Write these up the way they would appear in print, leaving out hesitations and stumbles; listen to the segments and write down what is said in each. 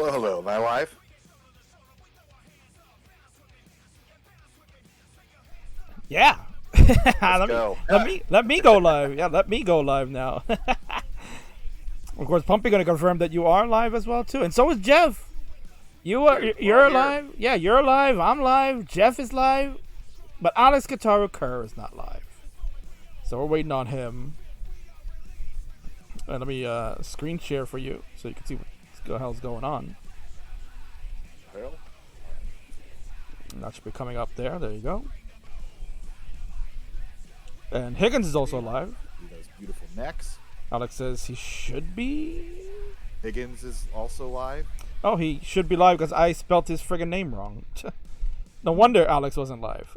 Hello, hello. Am I live? Yeah. Let's go. Let me go live. Yeah, let me go live now. Of course, Pumpy gonna confirm that you are live as well too, and so is Jeff. You're live. Yeah, you're live. I'm live. Jeff is live, but Alex Kerr is not live. So we're waiting on him. And let me screen share for you so you can see what the hell's going on. Well, That should be coming up there. There you go. And Higgins is also live. those beautiful necks. Alex says he should be. Higgins is also live. Oh, he should be live because I spelt his friggin' name wrong. No wonder Alex wasn't live.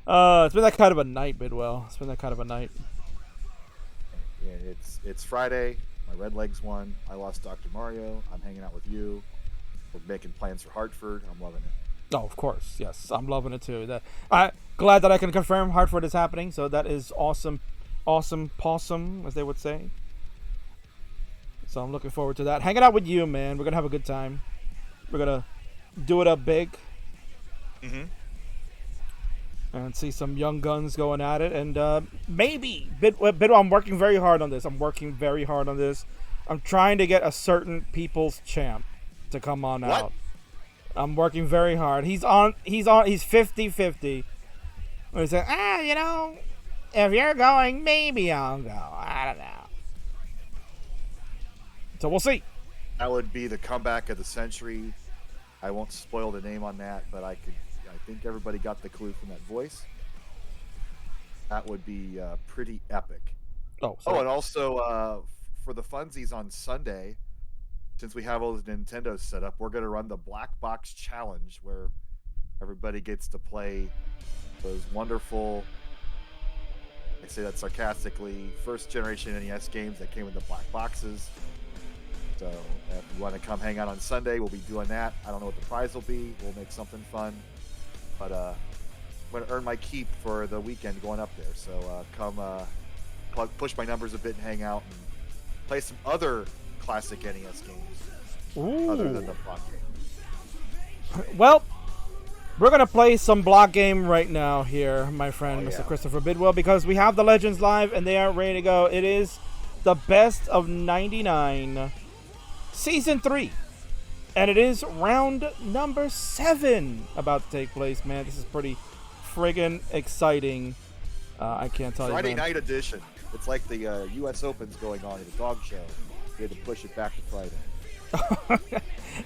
It's been that kind of a night, Bidwell. It's been that kind of a night. Yeah, it's Friday. My Red Legs won. I lost Dr. Mario. I'm hanging out with you. We're making plans for Hartford. I'm loving it. Oh, of course. Yes, I'm loving it too. I'm glad that I can confirm Hartford is happening. So that is awesome. Awesome possum, as they would say. So I'm looking forward to that. Hanging out with you, man. We're going to have a good time. We're going to do it up big. Mm-hmm. And see some young guns going at it. And maybe, I'm working very hard on this. I'm trying to get a certain people's champ to come on out. I'm working very hard. He's 50-50. He said, if you're going, maybe I'll go. I don't know. So we'll see. That would be the comeback of the century. I won't spoil the name on that, but I think everybody got the clue from that voice. That would be pretty epic. Oh, and also for the funsies on Sunday, since we have all the Nintendos set up, we're going to run the Black Box Challenge where everybody gets to play those wonderful, I say that sarcastically, first generation NES games that came with the black boxes. So if you want to come hang out on Sunday, we'll be doing that. I don't know what the prize will be. We'll make something fun. But I'm going to earn my keep for the weekend going up there. So come push my numbers a bit and hang out and play some other classic NES games other than the block game. Well, we're going to play some block game right now here, my friend, Mr. Christopher Bidwell, because we have the Legends live and they are ready to go. It is the Best of 99 Season 3. And it is round number 7 about to take place, man. This is pretty friggin' exciting. I can't tell Friday you. night edition. It's like the U.S. Open's going on at the dog show. We had to push it back to Friday.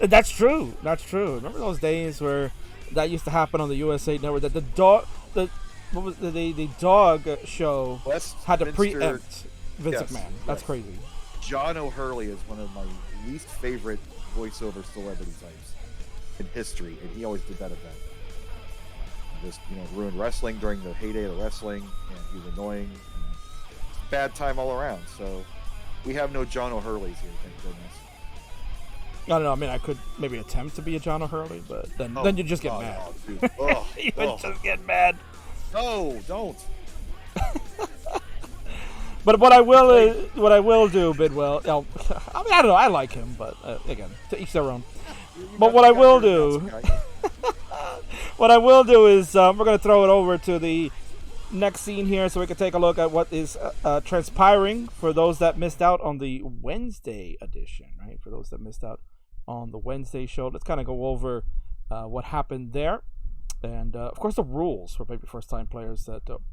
That's true. That's true. Remember those days where that used to happen on the USA Network? That the dog show had to preempt Vince McMahon. That's crazy. John O'Hurley is one of my least favorite voiceover celebrity types in history, and he always did that event. Just ruined wrestling during the heyday of the wrestling, and he was annoying. Bad time all around. So we have no John O'Hurleys here, thank goodness. I don't know. I mean, I could maybe attempt to be a John O'Hurley, but then you just get mad. You would just get mad. No, don't. But what I will do, Bidwell. I mean, I don't know. I like him, but again, to each their own. But what I will do, is we're gonna throw it over to the next scene here, so we can take a look at what is transpiring for those that missed out on the Wednesday edition. Right, for those that missed out on the Wednesday show, let's kind of go over what happened there. And, of course, the rules for maybe first-time players,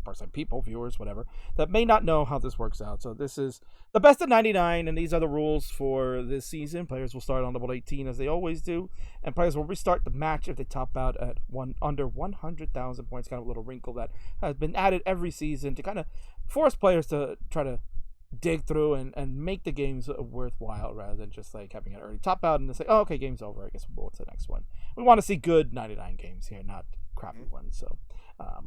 first-time people, viewers, whatever, that may not know how this works out. So this is the Best of 99, and these are the rules for this season. Players will start on level 18, as they always do, and players will restart the match if they top out at under 100,000 points, kind of a little wrinkle that has been added every season to kind of force players to try to dig through and make the games worthwhile rather than just like having an early top out and then say, oh, okay, game's over, I guess we'll go to the next one. We want to see good 99 games here, not crappy ones. So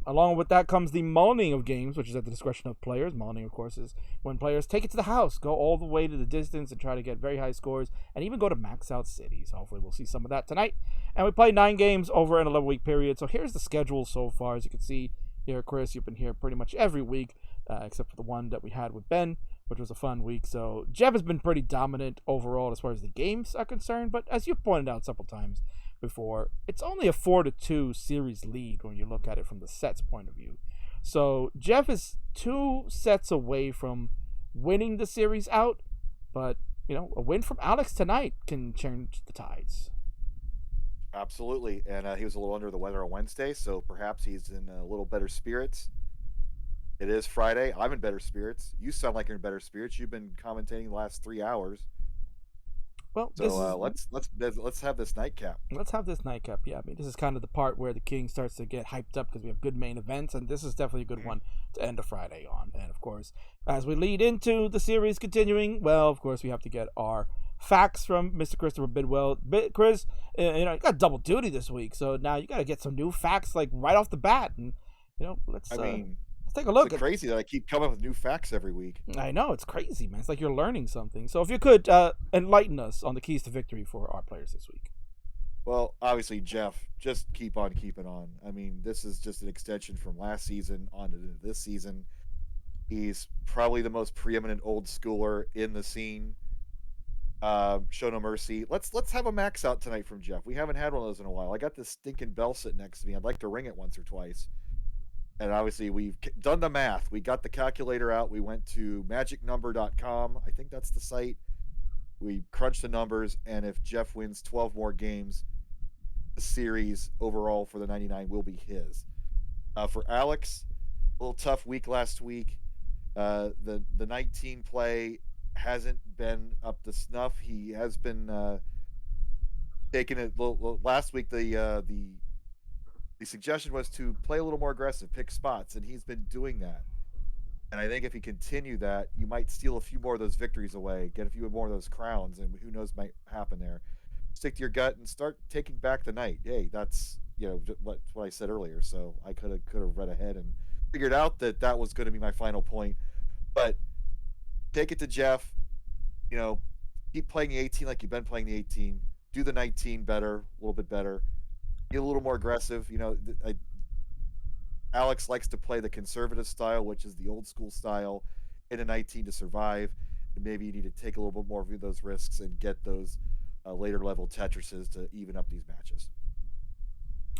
along with that comes the mullining of games, which is at the discretion of players. Mullining, of course, is when players take it to the house, go all the way to the distance and try to get very high scores and even go to max out cities. Hopefully we'll see some of that tonight. And we play 9 games over an 11-week period. So here's the schedule so far. As you can see here, Chris, you've been here pretty much every week except for the one that we had with Ben. which was a fun week. So Jeff has been pretty dominant overall as far as the games are concerned. But as you've pointed out several times before, it's only a 4-2 series lead when you look at it from the sets point of view. So Jeff is 2 sets away from winning the series out, but a win from Alex tonight can change the tides. Absolutely, and he was a little under the weather on Wednesday, so perhaps he's in a little better spirits. It is Friday. I'm in better spirits. You sound like you're in better spirits. You've been commentating the last 3 hours. Well, so let's have this nightcap. Let's have this nightcap. Yeah, I mean, this is kind of the part where the King starts to get hyped up because we have good main events, and this is definitely a good one to end a Friday on. And of course, as we lead into the series continuing, well, of course, we have to get our facts from Mr. Christopher Bidwell. Chris, you got double duty this week, so now you got to get some new facts like right off the bat, and let's take a look. It's crazy that I keep coming up with new facts every week. I know, it's crazy, man. It's like you're learning something. So if you could enlighten us on the keys to victory for our players this week. Well, obviously, Jeff, just keep on keeping on. I mean, this is just an extension from last season on to this season. He's probably the most preeminent old schooler in the scene. Show no mercy. Let's have a max out tonight from Jeff. We haven't had one of those in a while. I got this stinking bell sitting next to me. I'd like to ring it once or twice. And obviously, we've done the math. We got the calculator out. We went to magicnumber.com. I think that's the site. We crunched the numbers, and if Jeff wins 12 more games, the series overall for the 99 will be his. For Alex, a little tough week last week. The 19 play hasn't been up to snuff. He has been taking it last week. The suggestion was to play a little more aggressive, pick spots, and he's been doing that. And I think if he continued that, you might steal a few more of those victories away, get a few more of those crowns, and who knows might happen there. Stick to your gut and start taking back the night. Hey, that's what I said earlier. So I could have read ahead and figured out that was going to be my final point. But take it to Jeff. Keep playing the 18 like you've been playing the 18. Do the 19 better, a little bit better. Get a little more aggressive. Alex likes to play the conservative style, which is the old school style, in a 19 to survive. And maybe you need to take a little bit more of those risks and get those later level Tetrises to even up these matches.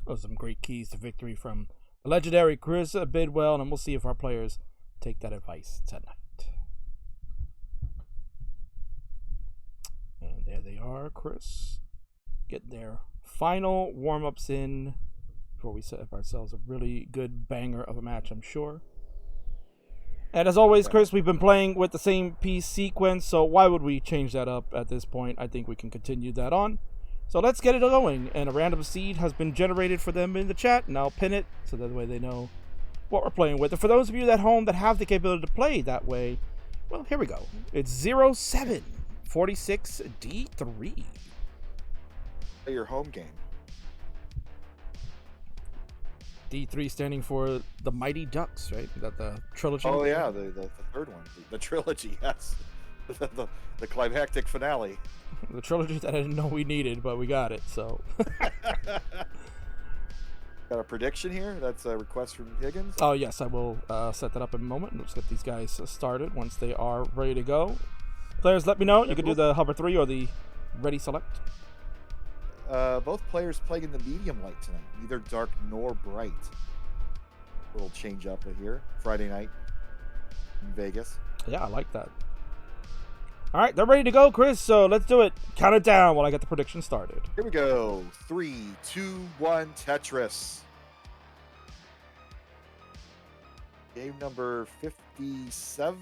Those are some great keys to victory from the legendary Chris Bidwell, and we'll see if our players take that advice tonight. And there they are, Chris. Get their final warm-ups in before we set up ourselves a really good banger of a match, I'm sure. And as always, Chris, we've been playing with the same piece sequence, so why would we change that up at this point? I think we can continue that on. So let's get it going. And a random seed has been generated for them in the chat, and I'll pin it so that way they know what we're playing with. And for those of you at home that have the capability to play that way, well, here we go. It's 0746D3. Your home game. D3 standing for the Mighty Ducks, right? Is that the trilogy? Oh yeah, the third one, the trilogy. Yes, the climactic finale. The trilogy that I didn't know we needed, but we got it. So. Got a prediction here? That's a request from Higgins. Oh yes, I will set that up in a moment. Let's get these guys started once they are ready to go. Players, let me know. You can do the hover 3 or the ready select. Both players playing in the medium light tonight, neither dark nor bright. A little change up here. Friday night in Vegas. Yeah, I like that. All right, they're ready to go, Chris. So let's do it. Count it down while I get the prediction started. Here we go. 3, 2, 1, Tetris. Game number 57.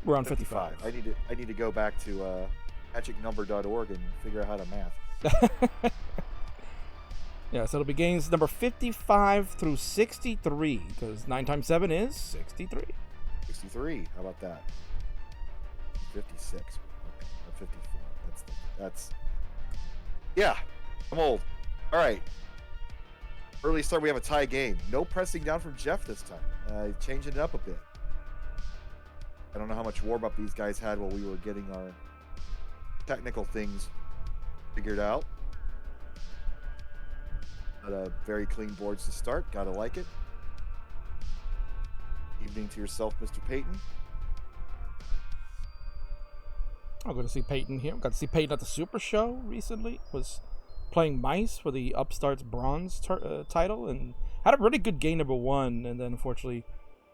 We're on 55. I need to go back to magicnumber.org and figure out how to math. Yeah, so it'll be games number 55 through 63, because 9 times 7 is 63. 63. How about that? 56. Okay, 54. That's. Yeah, I'm old. All right. Early start. We have a tie game. No pressing down from Jeff this time. Changing it up a bit. I don't know how much warm-up these guys had while we were getting our technical things figured out. But very clean boards to start. Gotta like it. Evening to yourself, Mr. Peyton. I'm going to see Peyton here. Got to see Peyton at the Super Show recently. Was playing mice for the Upstarts Bronze title and had a really good game number 1. And then unfortunately,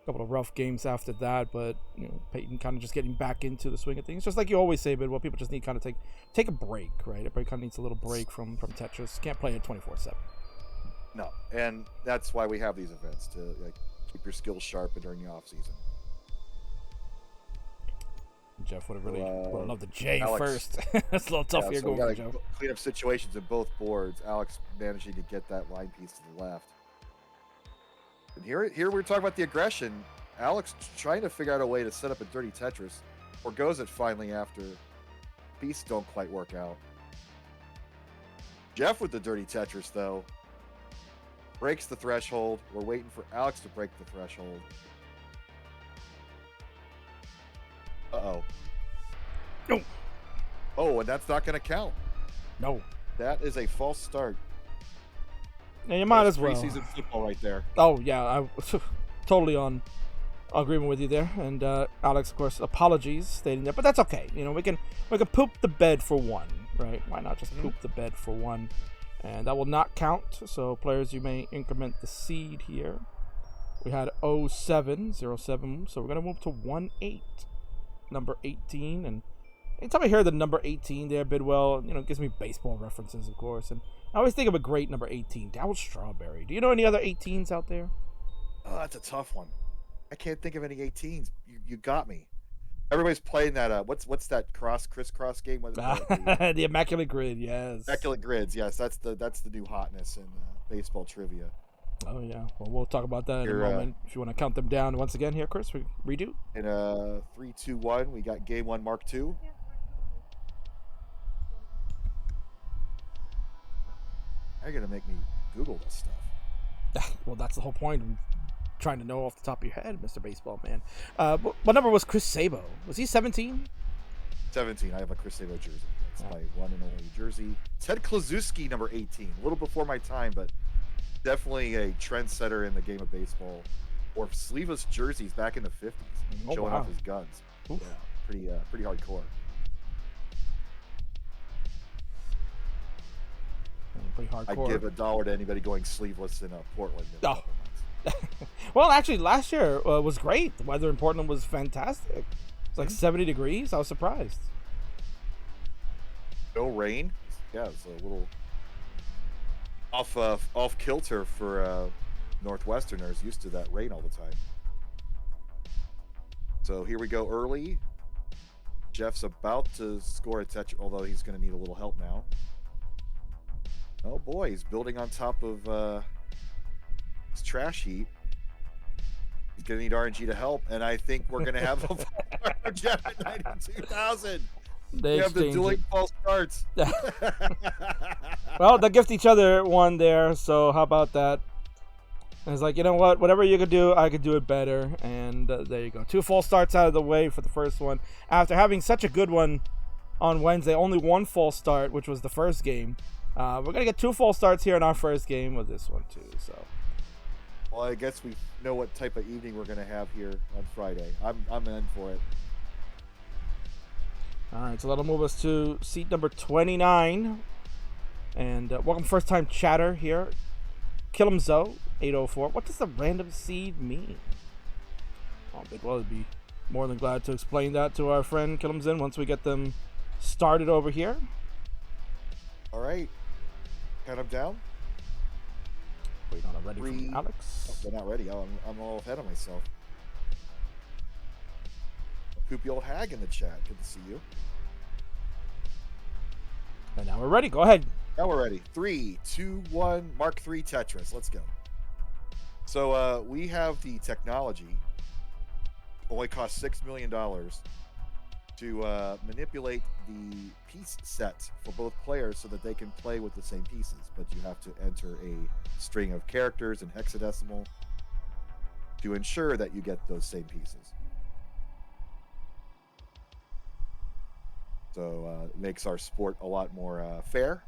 a couple of rough games after that. But Peyton kind of just getting back into the swing of things. Just like you always say, but well, people just need kind of take a break, right? Everybody kind of needs a little break from Tetris. Can't play it 24/7. No, and that's why we have these events to keep your skills sharp during the off season. Jeff would have really loved the J Alex, first. That's a little tough here going for Jeff. Clean up situations in both boards. Alex managing to get that line piece to the left. And here we're talking about the aggression. Alex trying to figure out a way to set up a dirty Tetris, or goes it finally after pieces don't quite work out. Jeff with the dirty Tetris though breaks the threshold. We're waiting for Alex to break the threshold. Uh-oh. No. Oh, and that's not going to count. No. That is a false start. Yeah, you might as well. Preseason football right there. Oh, yeah. I totally on agreement with you there. And Alex, of course, apologies stating that. But that's okay. We can poop the bed for one, right? Why not just poop the bed for one? And that will not count. So, players, you may increment the seed here. We had 07. So, we're going to move to 1-8. Number 18, and anytime I hear the number 18 there, Bidwell, it gives me baseball references, of course, and I always think of a great number 18, Darryl Strawberry. Do you know any other 18s out there? Oh, that's a tough one. I can't think of any 18s. You got me. Everybody's playing that. What's that crisscross game? The Immaculate Grid, yes. Immaculate Grids, yes. That's the new hotness in baseball trivia. Oh, yeah. Well, we'll talk about that in a moment. If you want to count them down once again here, Chris, we redo. In 3, 2, 1, we got Game 1, Mark 2. You're going to make me Google this stuff. Well, that's the whole point. I'm trying to know off the top of your head, Mr. Baseball Man. What number was Chris Sabo? Was he 17? 17. I have a Chris Sabo jersey. That's my one and only jersey. Ted Klaczewski, number 18. A little before my time, but definitely a trendsetter in the game of baseball. Or sleeveless jerseys back in the 50s, showing off his guns. Oof. Yeah, pretty hardcore. Pretty hardcore. I'd give $1 to anybody going sleeveless in Portland. Oh. Well, actually, last year was great. The weather in Portland was fantastic. It's like 70 degrees. I was surprised. No rain. Yeah, it's a little off kilter for Northwesterners, used to that rain all the time. So here we go early. Jeff's about to score a Tetris, although he's going to need a little help now. Oh boy, he's building on top of his trash heap. He's going to need RNG to help, and I think we're going to have a Jeff at 92,000. They have the dueling false starts. Well, they gift each other one there, so how about that? And it's like, you know what? Whatever you could do, I could do it better. And there you go. 2 false starts out of the way for the first one. After having such a good one on Wednesday, only 1 false start, which was the first game. We're going to get 2 false starts here in our first game with this one, too. So, well, I guess we know what type of evening we're going to have here on Friday. I'm in for it. All right, so that'll move us to seat number 29. And welcome first-time chatter here. Killamzo, 804. What does the random seed mean? Oh, Bidwell would be more than glad to explain that to our friend Killamzin once we get them started over here. All right. Count them down. Wait, not ready from Alex. Oh, they're not ready. Oh, I'm all ahead of myself. Poopy old hag in the chat. Good to see you. And now we're ready. Go ahead. Now we're ready. 3, 2, 1. Mark 3 Tetris. Let's go. So we have the technology. Only cost $6 million to manipulate the piece set for both players so that they can play with the same pieces. But you have to enter a string of characters in hexadecimal to ensure that you get those same pieces. So it makes our sport a lot more fair.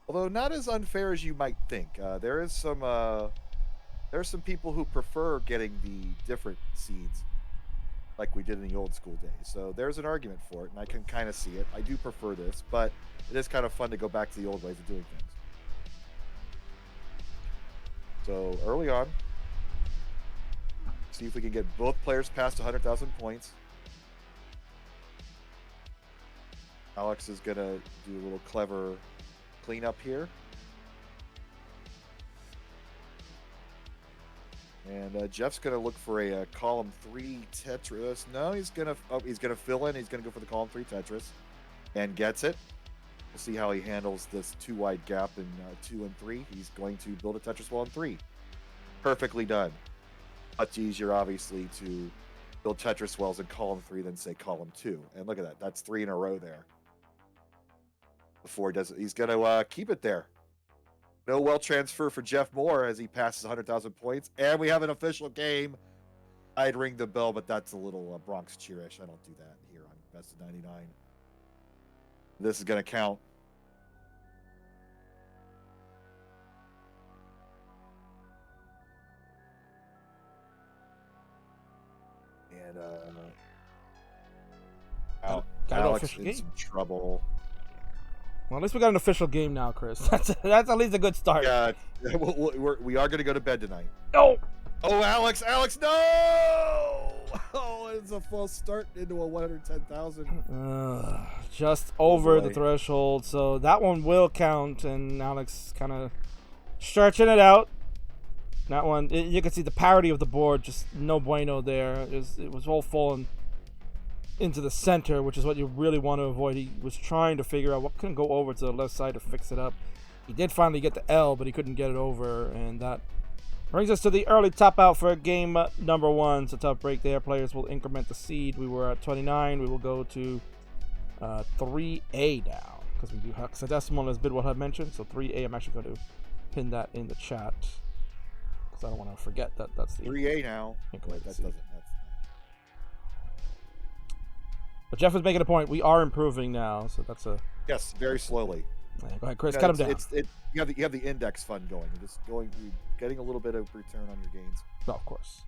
Although not as unfair as you might think. There's some people who prefer getting the different seeds like we did in the old school days. So there's an argument for it, and I can kind of see it. I do prefer this, but it is kind of fun to go back to the old ways of doing things. So early on, see if we can get both players past 100,000 points. Alex is going to do a little clever cleanup here. And Jeff's going to look for a column 3 Tetris. No, he's going to fill in. He's going to go for the column 3 Tetris and gets it. We'll see how he handles this 2 wide gap in 2 and 3. He's going to build a Tetris wall in 3. Perfectly done. Much easier, obviously, to build Tetris wells in column 3 than, say, column 2. And look at that. That's 3 in a row there. Before he does it, he's going to keep it there. No well transfer for Jeff Moore as he passes 100,000 points. And we have an official game. I'd ring the bell, but that's a little Bronx cheerish. I don't do that here on Best of 99. This is going to count. And Alex in some trouble. Well, at least we got an official game now, Chris. That's at least a good start. Yeah, we are going to go to bed tonight. No! Oh, Alex, no! Oh, it's a false start into a 110,000. Just over the threshold, so that one will count, and Alex kind of stretching it out. That one, you can see the parity of the board, just no bueno there. It was all falling into the center, which is what you really want to avoid. He was trying to figure out what couldn't go over to the left side to fix it up. He did finally get the L, but he couldn't get it over, and that brings us to the early top out for game number 1. It's a tough break there. Players will increment the seed. We were at 29. We will go to 3A now, because we do hexadecimal, as Bidwell had mentioned. So 3A, I'm actually going to pin that in the chat, because I don't want to forget that that's the 3A now. Increment that seed. doesn't. But Jeff is making a point. We are improving now, so that's a... Yes, very slowly. Yeah, go ahead, Chris. Cut him down. You have the index fund going. You're getting a little bit of return on your gains. Oh, of course.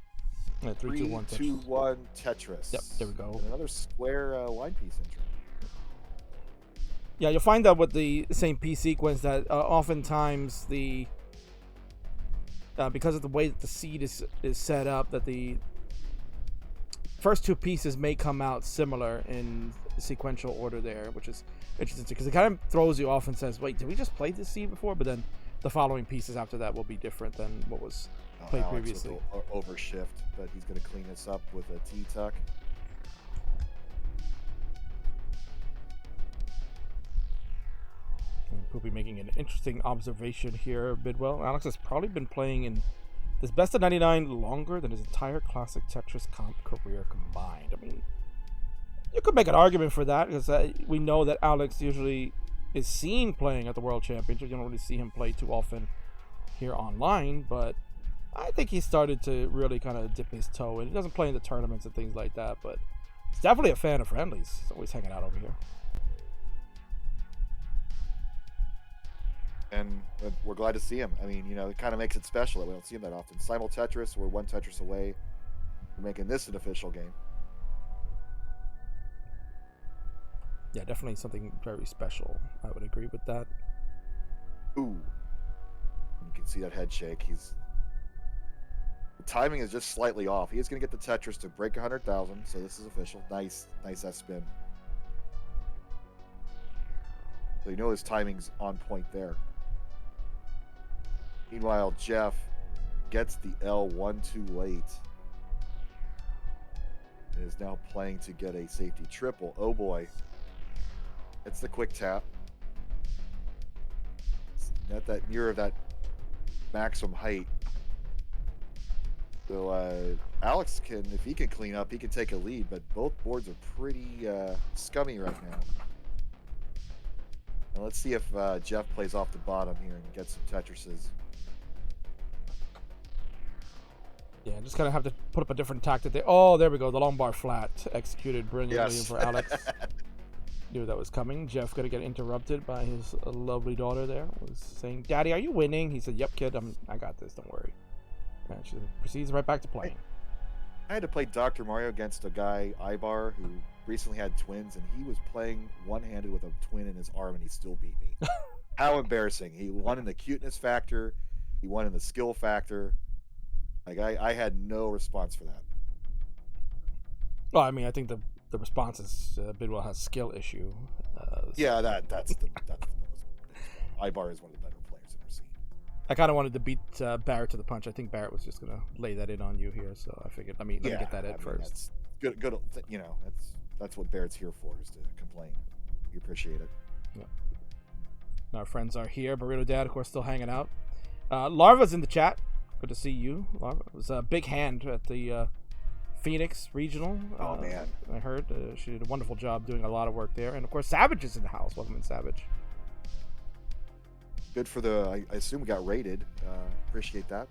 Yeah, 3, 2, 1 Tetris. 2, 1 Tetris. Yep, there we go. And another square line piece intro. Yeah, you'll find out with the same piece sequence that oftentimes the because of the way that the seed is set up, that the first 2 pieces may come out similar in sequential order there, which is interesting because it kind of throws you off and says, wait, did we just play this seed before? But then the following pieces after that will be different than what was played previously. Overshift, but he's going to clean this up with a T-tuck. Poopy making an interesting observation here, Bidwell. Alex has probably been playing in this Best of 99 longer than his entire Classic Tetris career combined. I mean, you could make an argument for that, because we know that Alex usually is seen playing at the World Championship. You don't really see him play too often here online, but I think he started to really kind of dip his toe in. He doesn't play in the tournaments and things like that, but he's definitely a fan of friendlies. He's always hanging out over here. And we're glad to see him. I mean, it kind of makes it special that we don't see him that often. Simul Tetris, we're 1 Tetris away from making this an official game. Yeah, definitely something very special. I would agree with that. Ooh. You can see that head shake. The timing is just slightly off. He is going to get the Tetris to break 100,000, so this is official. Nice S-spin. So his timing's on point there. Meanwhile, Jeff gets the L1 too late. And is now playing to get a safety triple. Oh boy. It's the quick tap. It's not that near that maximum height. So Alex can, if he can clean up, he can take a lead, but both boards are pretty scummy right now. And let's see if Jeff plays off the bottom here and gets some Tetrises. Yeah, just kind of have to put up a different tactic there. Oh, there we go. The long bar flat executed brilliantly for Alex. Knew that was coming. Jeff gonna get interrupted by his lovely daughter there. Was saying, "Daddy, are you winning?" He said, "Yep, kid. I got this. Don't worry." And she proceeds right back to playing. I had to play Dr. Mario against a guy, Ibar, who recently had twins, and he was playing one-handed with a twin in his arm, and he still beat me. How embarrassing! He won in the cuteness factor. He won in the skill factor. Like I had no response for that. Well, I mean, I think the response is Bidwell has skill issue. Yeah, that's the Ibar is one of the better players I've ever seen. I kind of wanted to beat Barrett to the punch. I think Barrett was just gonna lay that in on you here, so I figured let me get that in first. That's good. You know, that's what Barrett's here for, is to complain. We appreciate it. Yeah. Our friends are here. Burrito Dad, of course, still hanging out. Larva's in the chat. Good to see you, Larva. It was a big hand at the Phoenix Regional. Oh man, I heard she did a wonderful job doing a lot of work there, and of course, Savage is in the house. Welcome in, Savage. Good for the. I assume we got rated. Appreciate that.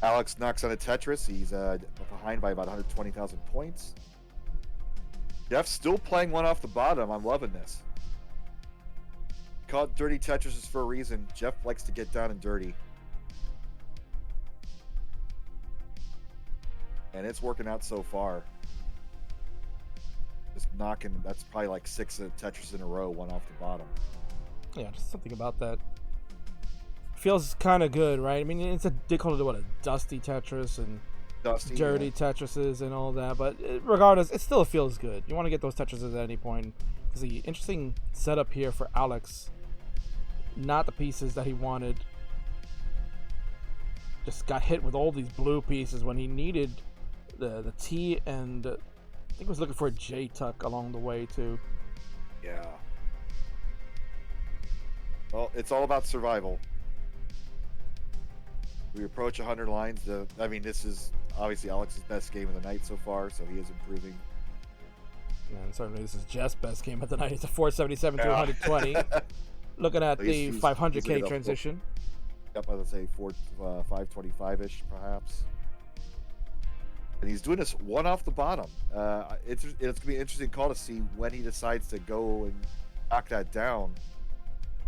Alex knocks on a Tetris. He's behind by about 120,000 points. Jeff's still playing one off the bottom. I'm loving this. Called Dirty Tetris for a reason. Jeff likes to get down and dirty. And it's working out so far. Just knocking, that's probably like 6 Tetris in a row, one off the bottom. Yeah, just something about that. Feels kind of good, right? I mean, they call it a dusty Tetris and dirty Tetrises and all that, but regardless, it still feels good. You want to get those Tetrises at any point, because the interesting setup here for Alex, not the pieces that he wanted, just got hit with all these blue pieces when he needed the T, and I think he was looking for a J tuck along the way too. Yeah. Well, it's all about survival. We approach 100 lines. I mean, this is obviously Alex's best game of the night so far, so he is improving. And certainly this is Jeff's best game of the night. It's a 477 to 120. Looking at the 500K transition. Yep, I would say 525-ish perhaps. And he's doing this one off the bottom. It's going to be an interesting call to see when he decides to go and knock that down.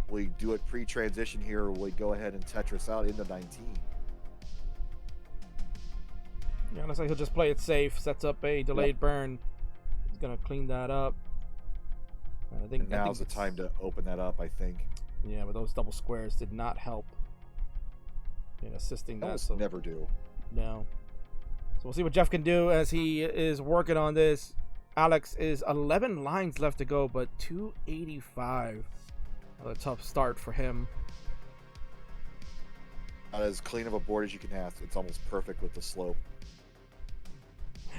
Will he do it pre-transition here, or will he go ahead and Tetris out into 19? Yeah, honestly, he'll just play it safe. Sets up a delayed burn. He's going to clean that up. I think now's the time to open that up, I think. Yeah, but those double squares did not help in assisting that. So never do. No. So we'll see what Jeff can do as he is working on this. Alex is 11 lines left to go, but 285. A tough start for him. Not as clean of a board as you can have. It's almost perfect with the slope.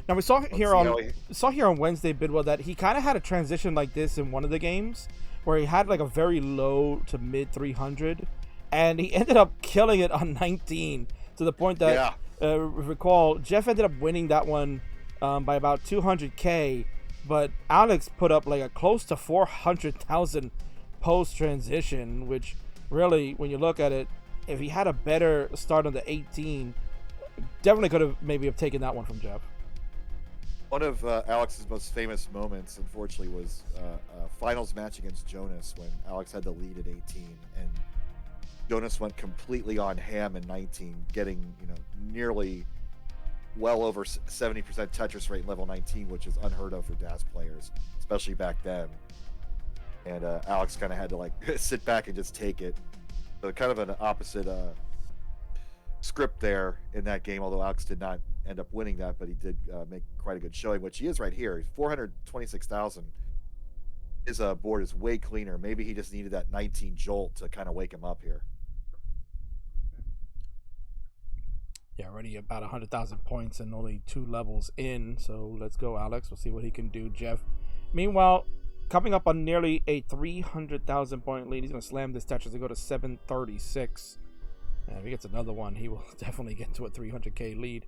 Now we saw here on Wednesday, Bidwell, that he kind of had a transition like this in one of the games, where he had like a very low to mid 300, and he ended up killing it on 19 to the point that recall Jeff ended up winning that one by about 200K, but Alex put up like a close to 400,000 post transition, which really, when you look at it, if he had a better start on the 18, definitely could have maybe have taken that one from Jeff. One of Alex's most famous moments, unfortunately, was a finals match against Jonas when Alex had the lead at 18, and Jonas went completely on ham in 19, getting nearly well over 70% Tetris rate in level 19, which is unheard of for DAS players, especially back then. And Alex kind of had to like sit back and just take it. So kind of an opposite script there in that game, although Alex did not end up winning that, but he did make quite a good showing, which he is right here. 426,000. His board is way cleaner. Maybe he just needed that 19 jolt to kind of wake him up here. Yeah, already about 100,000 points and only 2 levels in. So let's go, Alex. We'll see what he can do, Jeff. Meanwhile, coming up on nearly a 300,000 point lead. He's going to slam this Tetris to go to 736. And if he gets another one, he will definitely get to a 300K lead.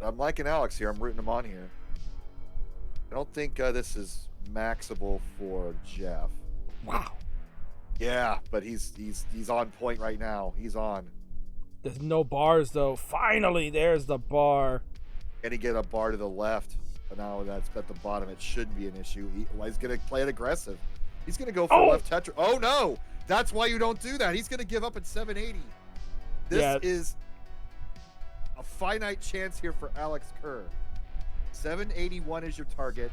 I'm liking Alex here. I'm rooting him on here. I don't think this is maxable for Jeff. Wow. Yeah, but he's on point right now. He's on. There's no bars, though. Finally, there's the bar. Can he get a bar to the left? But now that's at the bottom. It shouldn't be an issue. He's going to play it aggressive. He's going to go for left Tetris. Oh, no. That's why you don't do that. He's going to give up at 780. This is a finite chance here for Alex Kerr. 781 is your target.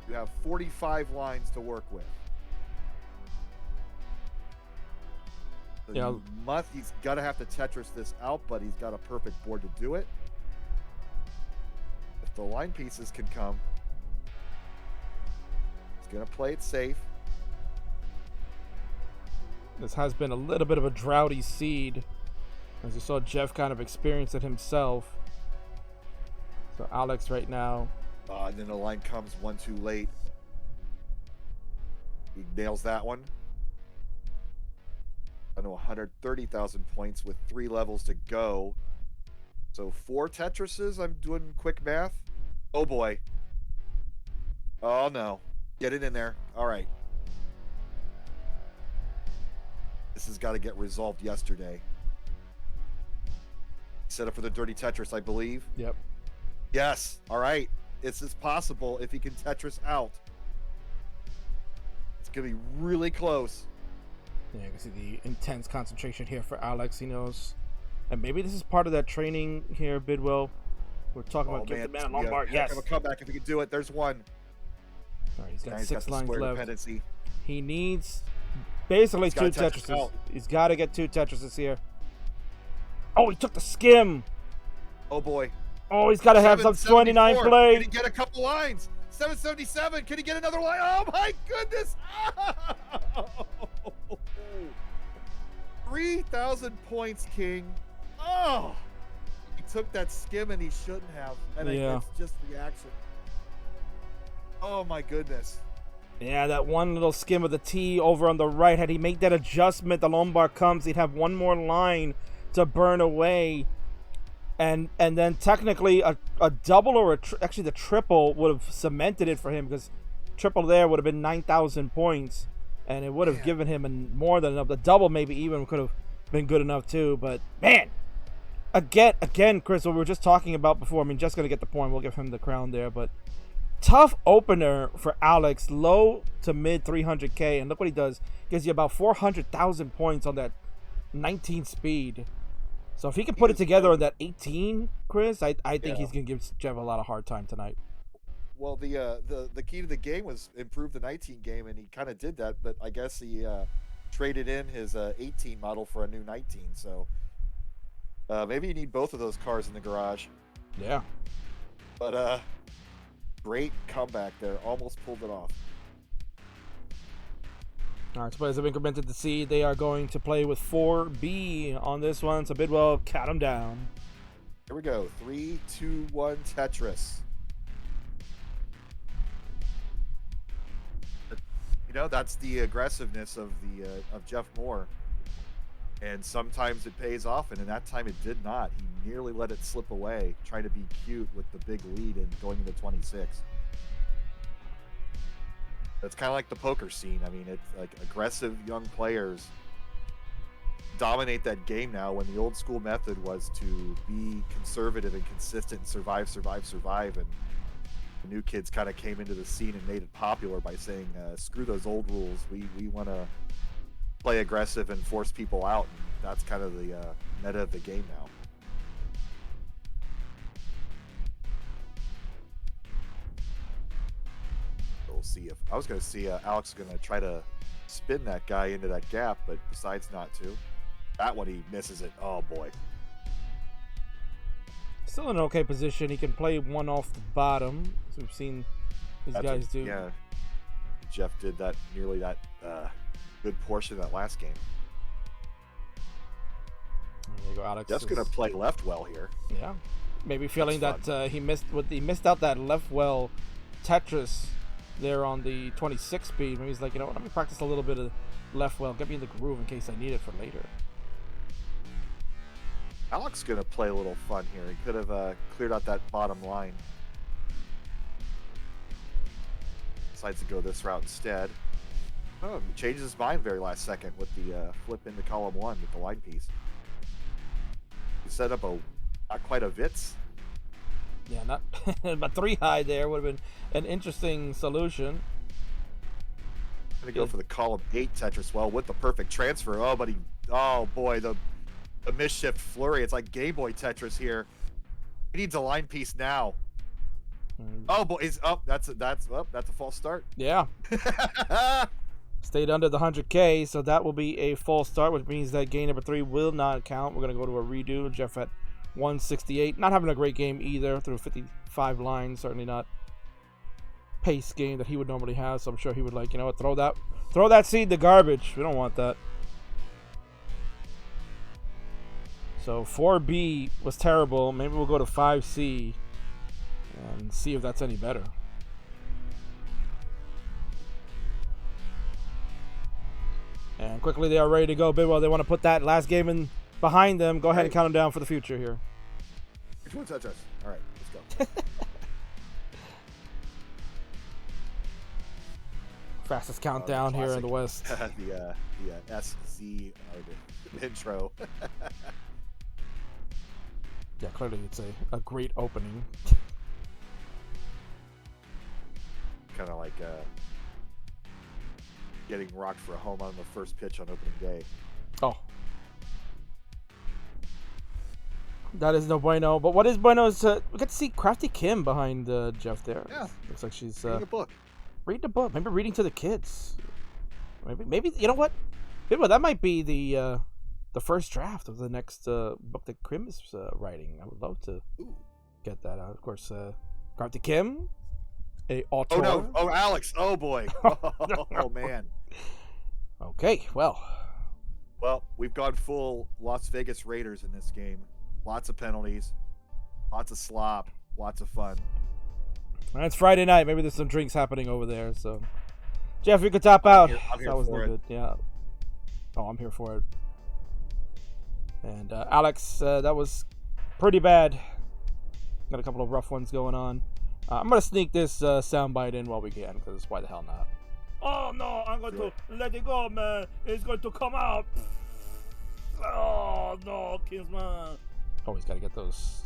You have 45 lines to work with. So he's got to have to Tetris this out, but he's got a perfect board to do it. If the line pieces can come, he's going to play it safe. This has been a little bit of a droughty seed, as you saw Jeff kind of experience it himself. So Alex right now. And then the line comes one too late. He nails that one. I know 130,000 points with 3 levels to go. So 4 Tetrises. I'm doing quick math. Oh boy. Oh no. Get it in there. All right. This has got to get resolved yesterday. Set up for the dirty Tetris, I believe. Yep. Yes. All right. This is possible if he can Tetris out. It's going to be really close. Yeah, you can see the intense concentration here for Alex. He knows. And maybe this is part of that training here, Bidwell. We're talking about give the man a Lombard. Yes. Have a comeback if he can do it. There's one. All right, he's got 6 lines left. Dependency. He needs basically 2 Tetrises. He's got to get 2 Tetrises here. Oh, he took the skim. Oh, boy. Oh, he's got to have some 29 plays. Can he get a couple lines? 777. Can he get another line? Oh, my goodness. 3,000 points, King. Oh, he took that skim and he shouldn't have. And it's just reaction. Oh, my goodness. Yeah, that one little skim of the T over on the right. Had he made that adjustment, the Lombard comes, he'd have one more line to burn away. And then technically a double or actually the triple would have cemented it for him, because triple there would have been 9,000 points. And it would have given him more than enough. The double maybe even could have been good enough too. But man, again, Chris, what we were just talking about before. I mean, just gonna get the point. We'll give him the crown there. But tough opener for Alex, low to mid 300K, and look what he does. Gives you about 400,000 points on that 19 speed. So if he can put it together on that 18, Chris, I think he's gonna give Jeff a lot of hard time tonight. Well, the key to the game was improve the 19 game, and he kind of did that. But I guess he traded in his 18 model for a new 19. So maybe you need both of those cars in the garage. Yeah. But great comeback there. Almost pulled it off. All right, so players have incremented the seed. They are going to play with 4B on this one. So Bidwell, count them down. Here we go. 3, 2, 1, Tetris. You know, that's the aggressiveness of Jeff Moore, and sometimes it pays off, and in that time it did not. He nearly let it slip away, trying to be cute with the big lead and going into 26. It's kind of like the poker scene. I mean, it's like aggressive young players dominate that game now, when the old school method was to be conservative and consistent and survive, and the new kids kind of came into the scene and made it popular by saying, screw those old rules. We want to play aggressive and force people out. And that's kind of the meta of the game now. We'll see if I was going to see Alex going to try to spin that guy into that gap, but decides not to. That one, he misses it. Oh boy. Still in an okay position. He can play one off the bottom, as we've seen these guys do. Yeah, Jeff did that nearly that good portion of that last game. There you go, Alex. Jeff's gonna play left well here. Yeah, maybe feeling that he missed out that left well Tetris there on the 26 speed. Maybe he's like, you know what, let me practice a little bit of left well, get me in the groove in case I need it for later. Alex gonna play a little fun here. He could have cleared out that bottom line. Decides to go this route instead. Oh, he changes his mind very last second with the flip into column 1 with the line piece. He set up not quite a Vitz. Yeah, not but 3 high there would have been an interesting solution. Gonna go for the column 8 Tetris well with the perfect transfer. Oh, but oh boy, the mischief flurry. It's like Game Boy Tetris here. He needs a line piece now. Oh boy, he's up. That's a false start. Yeah. Stayed under the 100K, so that will be a false start, which means that game number 3 will not count. We're gonna go to a redo. Jeff at 168, not having a great game either through 55 lines. Certainly not pace game that he would normally have. So I'm sure he would like, you know what, throw that seed in the garbage. We don't want that. So 4B was terrible. Maybe we'll go to 5C and see if that's any better. And quickly they are ready to go. Bidwell, they want to put that last game in behind them. Go ahead and count them down for the future here. Which one touch us? All right, let's go. Fastest countdown here in the West. the SZ the intro. Yeah, clearly it's a great opening. Kind of like getting rocked for a home on the first pitch on opening day. Oh. That is no bueno. But what is bueno is we get to see Crafty Kim behind Jeff there. Yeah. Looks like she's reading a book. Reading a book. Maybe reading to the kids. Maybe you know what? Maybe that might be the first draft of the next book that Kim is writing. I would love to get that out. Of course, Crafty Kim, a author. Oh no! Oh, Alex! Oh boy! Oh man! Okay, well, we've gone full Las Vegas Raiders in this game. Lots of penalties, lots of slop, lots of fun. And it's Friday night. Maybe there's some drinks happening over there. So, Jeff, you could top out. I'm here that was for no it. good. Yeah. Oh, I'm here for it. And Alex, that was pretty bad. Got a couple of rough ones going on. I'm gonna sneak this soundbite in while we can, because why the hell not? Oh no, I'm going to let it go, man. It's going to come out. Oh no, Kingsman. Always got to get those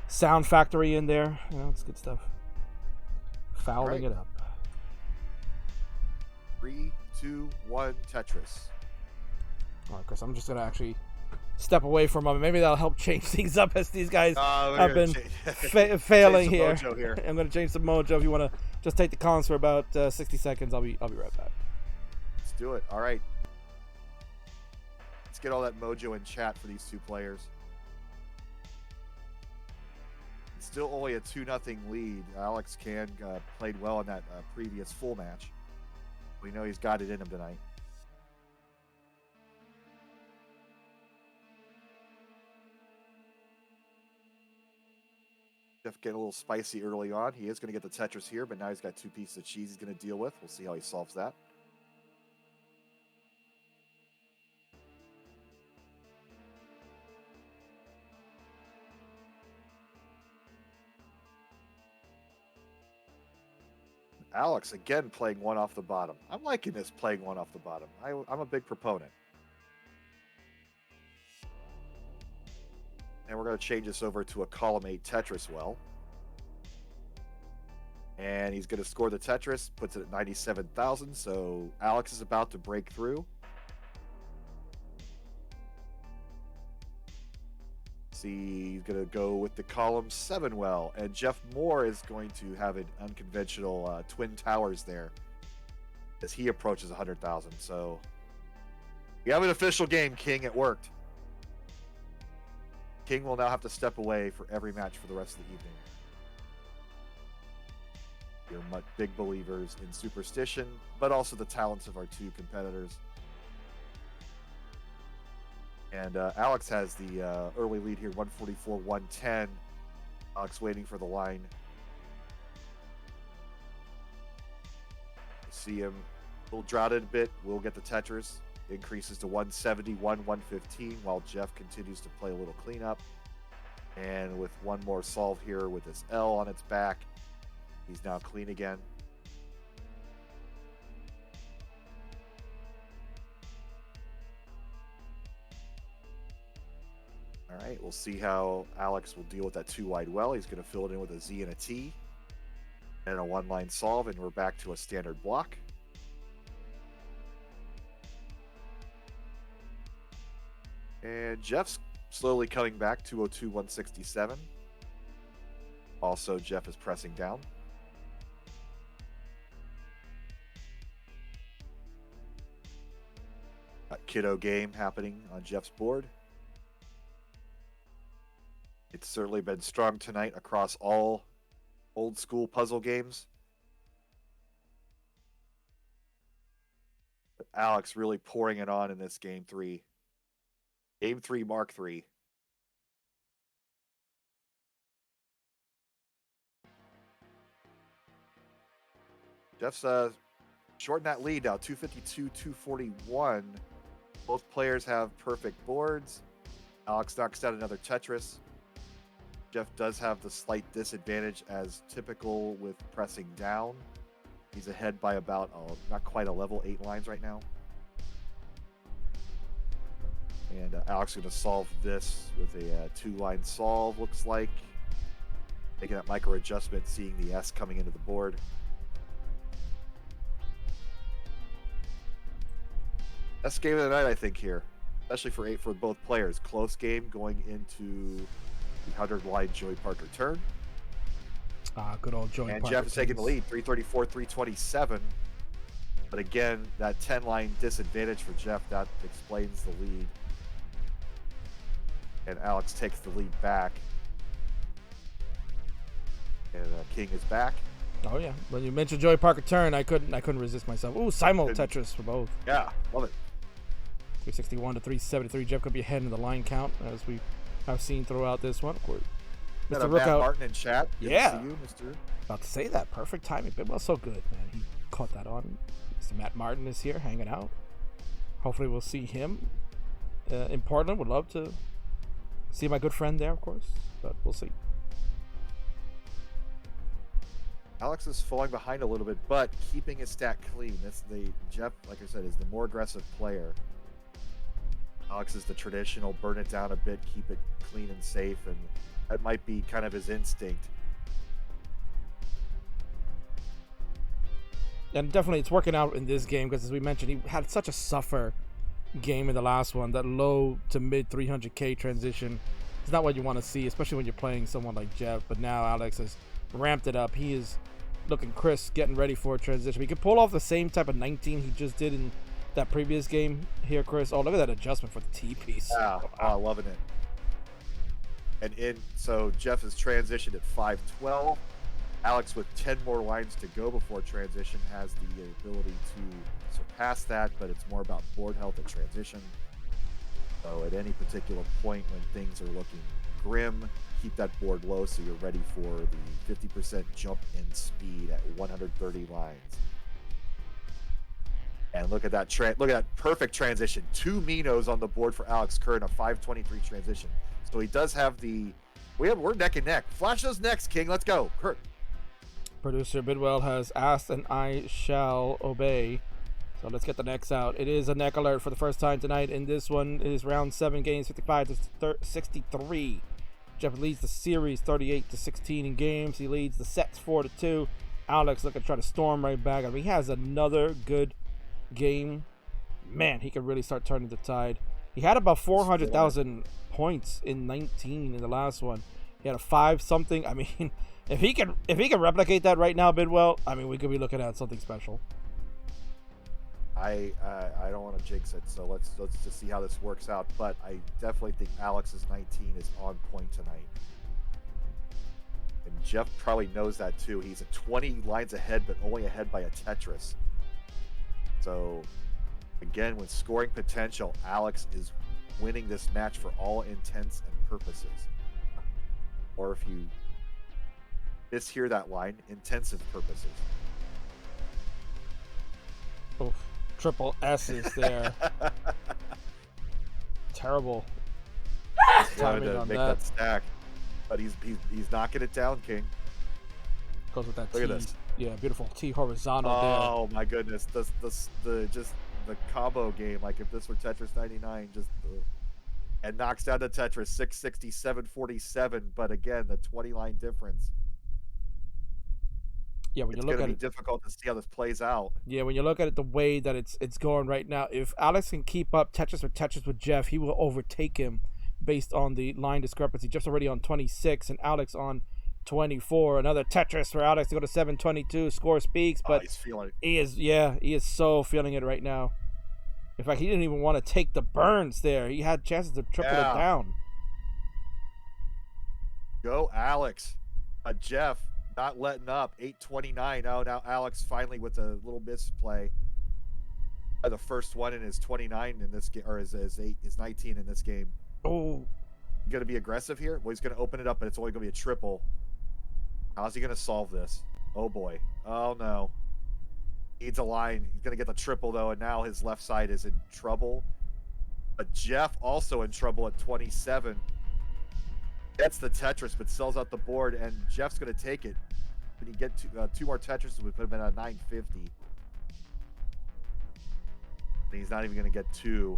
Sound Factory in there. You know, it's good stuff. Fouling it up. 3, 2, 1, Tetris. All right, Chris, I'm just gonna actually step away for a moment. Maybe that'll help change things up as these guys have been failing here. I'm gonna change some mojo. If you want to just take the comms for about 60 seconds, I'll be right back. Let's do it. All right. Let's get all that mojo in chat for these two players. It's still only a 2-0 lead. Alex Kerr played well in that previous full match. We know he's got it in him tonight. Jeff getting a little spicy early on. He is going to get the Tetris here, but now he's got 2 pieces of cheese he's going to deal with. We'll see how he solves that. Alex again playing one off the bottom. I'm liking this playing one off the bottom. I'm a big proponent. And we're going to change this over to a column 8 Tetris well. And he's going to score the Tetris, puts it at 97,000. So Alex is about to break through. See, he's going to go with the column 7 well. And Jeff Moore is going to have an unconventional twin towers there as he approaches 100,000. So we have an official game, King. It worked. King will now have to step away for every match for the rest of the evening. You're big believers in superstition, but also the talents of our 2 competitors. And Alex has the early lead here, 144-110. Alex waiting for the line. See him a little droughted a bit. We'll get the Tetris. Increases to 171-115 while Jeff continues to play a little cleanup. And with one more solve here with this L on its back, he's now clean again. All All right, we'll see how Alex will deal with that too wide well. He's going to fill it in with a Z and a T and a one-line solve, and we're back to a standard block. And Jeff's slowly coming back, 202, 167. Also, Jeff is pressing down. Got Kiddo game happening on Jeff's board. It's certainly been strong tonight across all old school puzzle games. But Alex really pouring it on in this game 3. Game 3, Mark 3. Jeff's shortened that lead now, 252, 241. Both players have perfect boards. Alex knocks out another Tetris. Jeff does have the slight disadvantage as typical with pressing down. He's ahead by about, not quite a level 8 lines right now. And Alex is going to solve this with a 2-line solve, looks like. Making that micro adjustment, seeing the S coming into the board. Best game of the night, I think, here. Especially for both players. Close game going into the 100-line Joey Parker turn. Good old Joey Parker. And Jeff is taking the lead, 334, 327. But again, that 10-line disadvantage for Jeff, that explains the lead. And Alex takes the lead back. And King is back. Oh yeah, when you mentioned Joey Parker turn, I couldn't resist myself. Ooh, simul Tetris for both. Yeah, love it. 361 to 373. Jeff could be ahead in the line count, as we have seen throughout this one. Of course, Mr. Matt Martin in chat. Good yeah, to see you, Mr. About to say that. Perfect timing. Bidwell so good, man. He caught that on. Mr. Matt Martin is here, hanging out. Hopefully, we'll see him in Portland. Would love to see my good friend there, of course, but we'll see. Alex is falling behind a little bit, but keeping his stack clean. Jeff, like I said, is the more aggressive player. Alex is the traditional burn it down a bit, keep it clean and safe, and that might be kind of his instinct. And definitely it's working out in this game because, as we mentioned, he had such a suffer game in the last one. That low to mid 300k transition is not what you want to see, especially when you're playing someone like Jeff. But now Alex has ramped it up. He is looking crisp, getting ready for a transition. He could pull off the same type of 19 he just did in that previous game here, Chris. Oh, look at that adjustment for the T piece. Yeah, loving it. And so Jeff has transitioned at 512. Alex, with 10 more lines to go before transition, has the ability to surpass that, but it's more about board health at transition. So at any particular point when things are looking grim, keep that board low so you're ready for the 50% jump in speed at 130 lines. And look at that perfect transition. 2 Minos on the board for Alex Kerr in a 523 transition. So he does have we're neck and neck. Flash those necks, King. Let's go. Kurt. Producer Bidwell has asked, and I shall obey. So let's get the necks out. It is a neck alert for the first time tonight. In this one, it is round 7 games, 55 to 63. Jeff leads the series 38 to 16 in games. He leads the sets 4 to 2. Alex looking to try to storm right back. I mean, he has another good game. Man, he can really start turning the tide. He had about 400,000 points in 19 in the last one. He had a 5 something. I mean, if he can replicate that right now, Bidwell, I mean, we could be looking at something special. I don't want to jinx it, so let's just see how this works out. But I definitely think Alex's 19 is on point tonight. And Jeff probably knows that too. He's at 20 lines ahead, but only ahead by a Tetris. So, again, with scoring potential, Alex is winning this match for all intents and purposes. Or if you mishear that line, intensive purposes. Oh, triple S's there. Terrible timing on make that stack. But he's knocking it down, King. Goes with that Look T. at this. Yeah, beautiful T horizontal there. Oh my goodness, the combo game. Like if this were Tetris 99, and knocks down the Tetris 660, 747. But again, the 20 line difference. Yeah, when you It's look going to at be it, difficult to see how this plays out. yeah, when you look at it the way that it's going right now, if Alex can keep up Tetris with Jeff, he will overtake him based on the line discrepancy. Jeff's already on 26 and Alex on 24. Another Tetris for Alex to go to 722. Score speaks, but He's feeling it. he is so feeling it right now. In fact, he didn't even want to take the burns there. He had chances to triple it down. Go, Alex. Jeff not letting up. 829. Oh, now Alex finally with a little misplay. The first one in his 29 in this game, or his 19 in this game. Oh. You going to be aggressive here? Well, he's going to open it up, but it's only going to be a triple. How's he going to solve this? Oh, boy. Oh, no. Needs a line. He's going to get the triple, though, and now his left side is in trouble. But Jeff also in trouble at 27. Gets the Tetris, but sells out the board, and Jeff's going to take it. When you get two more Tetris, we put him at a 950. And he's not even going to get two.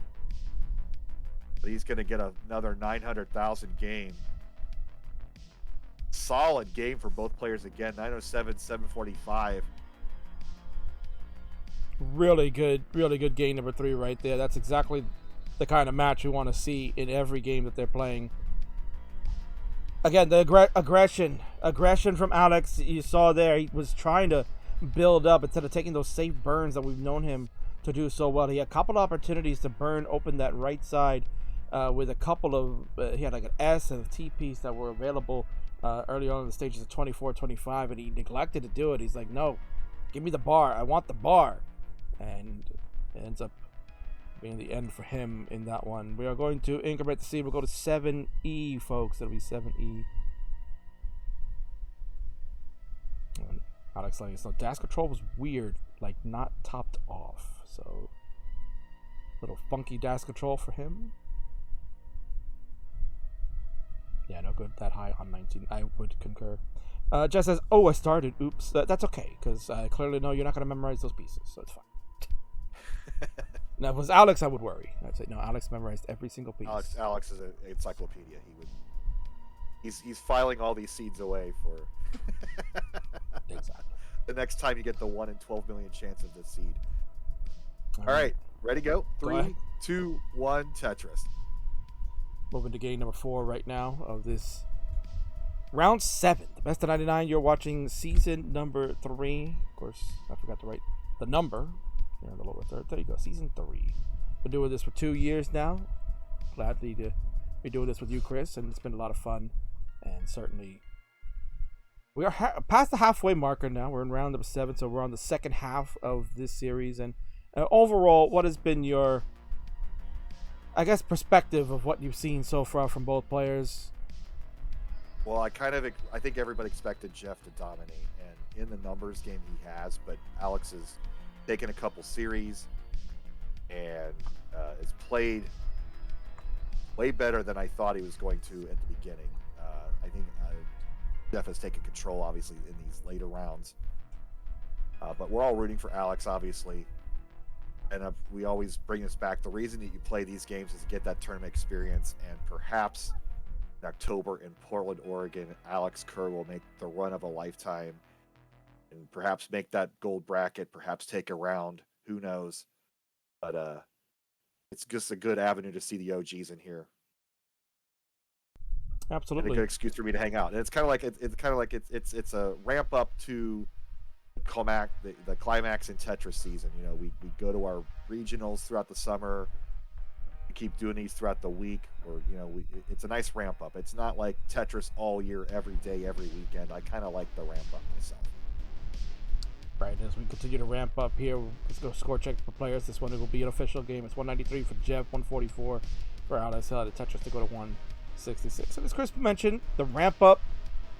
But he's going to get another 900,000 game. Solid game for both players again. 907, 745. Really good game number 3 right there. That's exactly the kind of match we want to see in every game that they're playing. Again, the aggression from Alex, you saw there. He was trying to build up instead of taking those safe burns that we've known him to do so well. He had a couple opportunities to burn open that right side with a couple of, he had like an S and a T piece that were available early on in the stages of 24, 25, and he neglected to do it. He's like, no, give me the bar. I want the bar. And it ends up being the end for him in that one. We are going to increment the seed. We'll go to 7E, folks. It'll be 7E. And Alex like, so dash control was weird, like not topped off. So little funky dash control for him. Yeah, no good that high on 19. I would concur. Jess says, oh, I started. Oops. That's okay, because I clearly know you're not going to memorize those pieces, so it's fine. Now, if it was Alex, I would worry. I'd say, no, Alex memorized every single piece. Alex is an encyclopedia. He's filing all these seeds away for exactly the next time you get the 1 in 12 million chance of this seed. All right, ready, go. 3, 2, 1, Tetris. Moving to game number 4 right now of this round 7, the best of 99. You're watching season number 3. Of course, I forgot to write the number here in the lower third. There you go, season 3. Been doing this for 2 years now. Gladly to be doing this with you, Chris, and it's been a lot of fun. And certainly, we are past the halfway marker now. We're in round number 7, so we're on the second half of this series. And overall, what has been your, I guess, perspective of what you've seen so far from both players? Well, I think everybody expected Jeff to dominate, and in the numbers game he has, but Alex has taken a couple series and has played way better than I thought he was going to at the beginning. I think Jeff has taken control, obviously, in these later rounds. But we're all rooting for Alex, obviously. And we always bring this back. The reason that you play these games is to get that tournament experience, and perhaps in October in Portland, Oregon, Alex Kerr will make the run of a lifetime and perhaps make that gold bracket, perhaps take a round. Who knows? But it's just a good avenue to see the OGs in here. Absolutely, and a good excuse for me to hang out. And it's kind of like it's a ramp up to the climax in Tetris season. You know, we go to our regionals throughout the summer. We keep doing these throughout the week, or it's a nice ramp up. It's not like Tetris all year, every day, every weekend. I kind of like the ramp up myself. Right, as we continue to ramp up here, let's go score check for players. This one will be an official game. It's 193 for Jeff, 144 for Alex. The Tetris to go to 166. And as Chris mentioned, the ramp up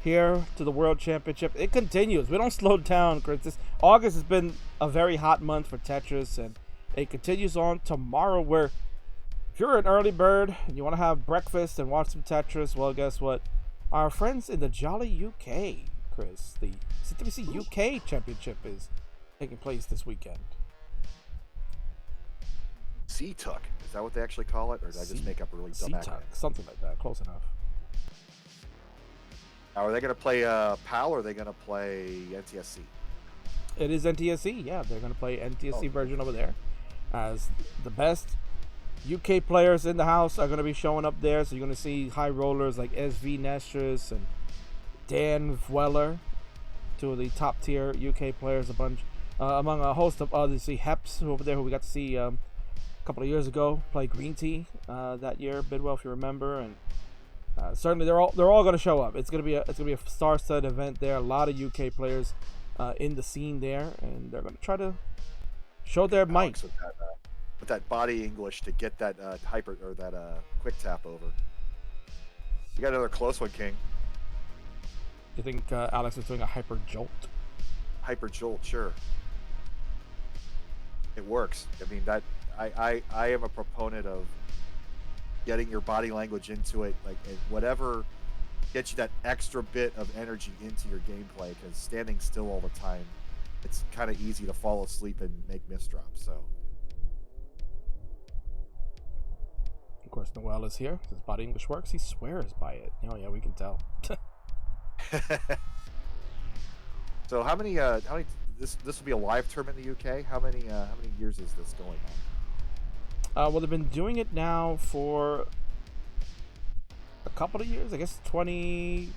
here to the World Championship, it continues. We don't slow down, Chris. August has been a very hot month for Tetris, and it continues on tomorrow, where if you're an early bird and you want to have breakfast and watch some Tetris, well, guess what? Our friends in the Jolly UK, Chris, the CTWC UK Championship is taking place this weekend. C-Tuck. Is that what they actually call it? Or did I just make up a really dumb acronym? Something like that. Close enough. Now, are they going to play PAL or are they going to play NTSC? It is NTSC. Yeah, they're going to play NTSC version over there. As the best UK players in the house are going to be showing up there. So you're going to see high rollers like SV Nestris and Dan Vweller, two of the top tier UK players, among a host of others. See Heps over there, who we got to see a couple of years ago play Green Tea that year, Bidwell, if you remember, and certainly they're all going to show up. It's going to be a star-studded event there. A lot of UK players in the scene there, and they're going to try to show their might. With that body English to get that quick tap over. You got another close one, King. You think Alex is doing a hyper jolt? Hyper jolt, sure. It works. I mean, that I am a proponent of getting your body language into it, like whatever gets you that extra bit of energy into your gameplay. Because standing still all the time, it's kind of easy to fall asleep and make misdrops. So. Of course, Noel is here. His body English works. He swears by it. Oh yeah, we can tell. So how many this will be a live tournament in the UK? How many years is this going on? Well, they've been doing it now for a couple of years. I guess 20.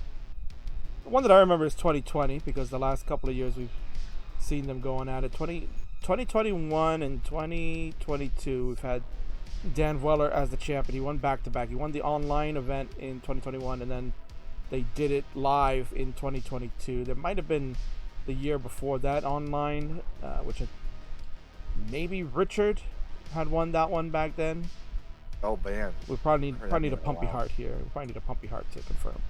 The one that I remember is 2020 because the last couple of years we've seen them going at it. 2021 and 2022 we've had Dan Vweller as the champion. He won back-to-back. He won the online event in 2021, and then they did it live in 2022. There might have been the year before that online, which maybe Richard had won that one back then. Oh, man. We probably need a pumpy heart here. We probably need a pumpy heart to confirm.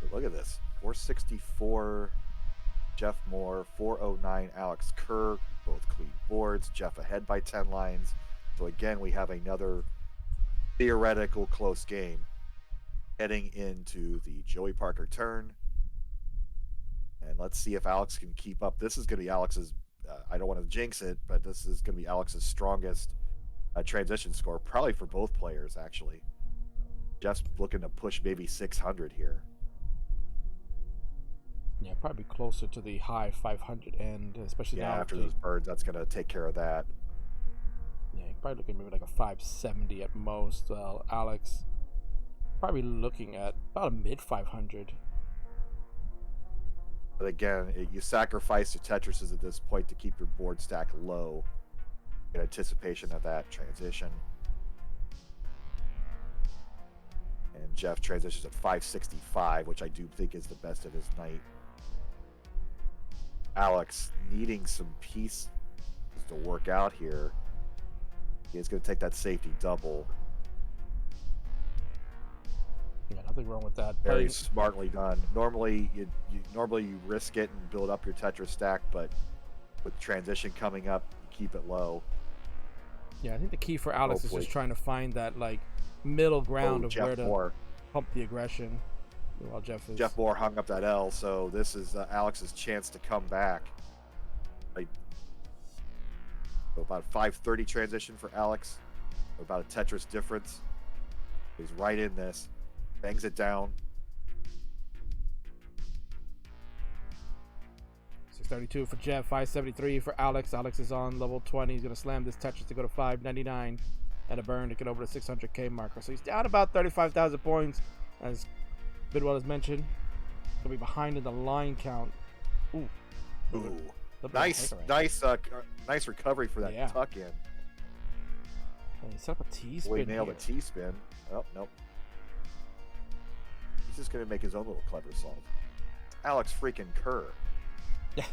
But look at this. 464 Jeff Moore, 409 Alex Kerr, both clean boards. Jeff ahead by 10 lines. So again, we have another theoretical close game heading into the Joey Parker turn. And let's see if Alex can keep up. This is going to be Alex's, I don't want to jinx it, but this is going to be Alex's strongest transition score, probably for both players, actually. Jeff's looking to push maybe 600 here. Yeah, probably closer to the high 500 end, especially now. After those birds, that's going to take care of that. Yeah, you're probably looking maybe like a 570 at most. Well, Alex probably looking at about a mid 500. But again, you sacrifice your Tetrises at this point to keep your board stack low in anticipation of that transition. And Jeff transitions at 565, which I do think is the best of his night. Alex needing some pieces to work out here. He's going to take that safety double. Yeah, nothing wrong with that. Very smartly done. Normally you risk it and build up your Tetris stack, but with transition coming up, you keep it low. Yeah, I think the key for Alex is just trying to find that like middle ground of where to pump the aggression. While Jeff Moore hung up that L, so this is Alex's chance to come back. So about 530 transition for Alex, about a Tetris difference. He's right in this, bangs it down. 632 for Jeff, 573 for Alex. Alex is on level 20. He's going to slam this Tetris to go to 599 and a burn to get over the 600k marker. So he's down about 35,000 points, as Bidwell has mentioned. He'll be behind in the line count. Ooh. Nice recovery for that tuck in. He set up a T-spin. He nailed a T-spin. Oh, nope. He's just going to make his own little clever solve. Alex freaking Kerr. Yeah.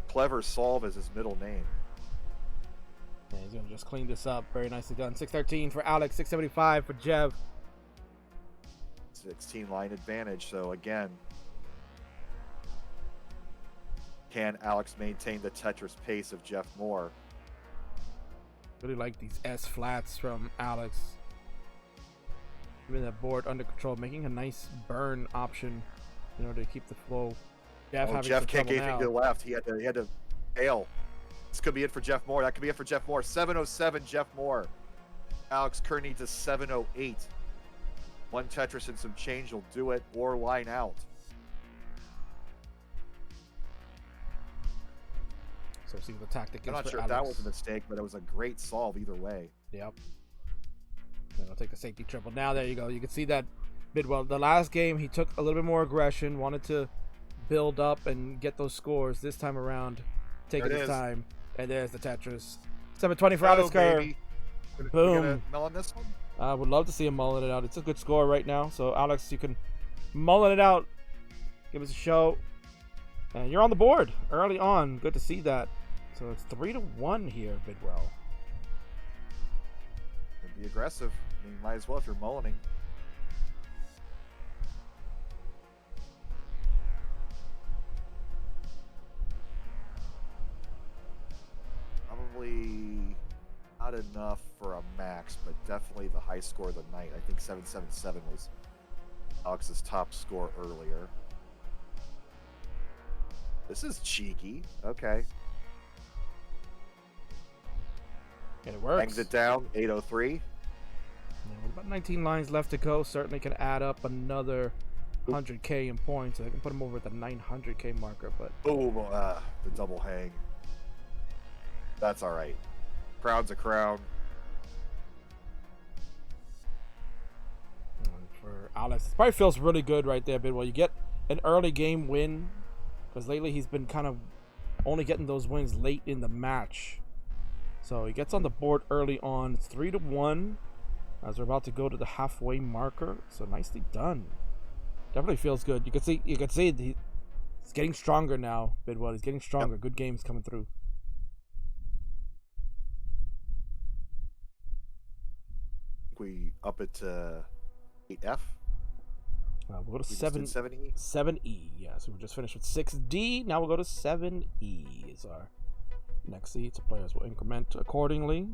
Clever Solve is his middle name. Yeah, he's going to just clean this up. Very nicely done. 613 for Alex, 675 for Jeff. 16 line advantage. So again, can Alex maintain the Tetris pace of Jeff Moore? Really like these S flats from Alex. Keeping that board under control, making a nice burn option in order to keep the flow. Jeff can't get anything to the left. He had to fail. This could be it for Jeff Moore. That could be it for Jeff Moore. 707 Jeff Moore. Alex Kerr needs a 708. One Tetris and some change will do it, or line out. So see what the tactic is. I'm not sure Alex. if that was a mistake, but it was a great solve either way. Yep. Then I'll take the safety triple. Now there you go. You can see that Bidwell. The last game he took a little bit more aggression, wanted to build up and get those scores. This time around, taking his time. And there's the Tetris. 720 for Alex Kerr. Boom. Melon this one? I would love to see him mulling it out. It's a good score right now. So Alex, you can mulling it out. Give us a show. And you're on the board early on. Good to see that. So it's 3-1 here, Bidwell. Be aggressive. I mean, might as well if you're mullining. Probably not enough for a max, but definitely the high score of the night. I think 777 was Alex's top score earlier. This is cheeky. Okay. And it works. Bangs it down. 803. Yeah, with about 19 lines left to go, certainly can add up another 100K in points. So they can put him over at the 900K marker. But boom, the double hang. That's all right. Crown's a crown. For Alex, it probably feels really good right there, Bidwell. You get an early game win, because lately he's been kind of only getting those wins late in the match. So he gets on the board early on. It's 3-1 as we're about to go to the halfway marker. So nicely done. Definitely feels good. You can see he's getting stronger now, Bidwell. He's getting stronger. Yep. Good games coming through. We up it to 8F. We'll go to 7E. 7E. Yeah, so we just finished with 6D. Now we'll go to 7E is our next seed. So players will increment accordingly.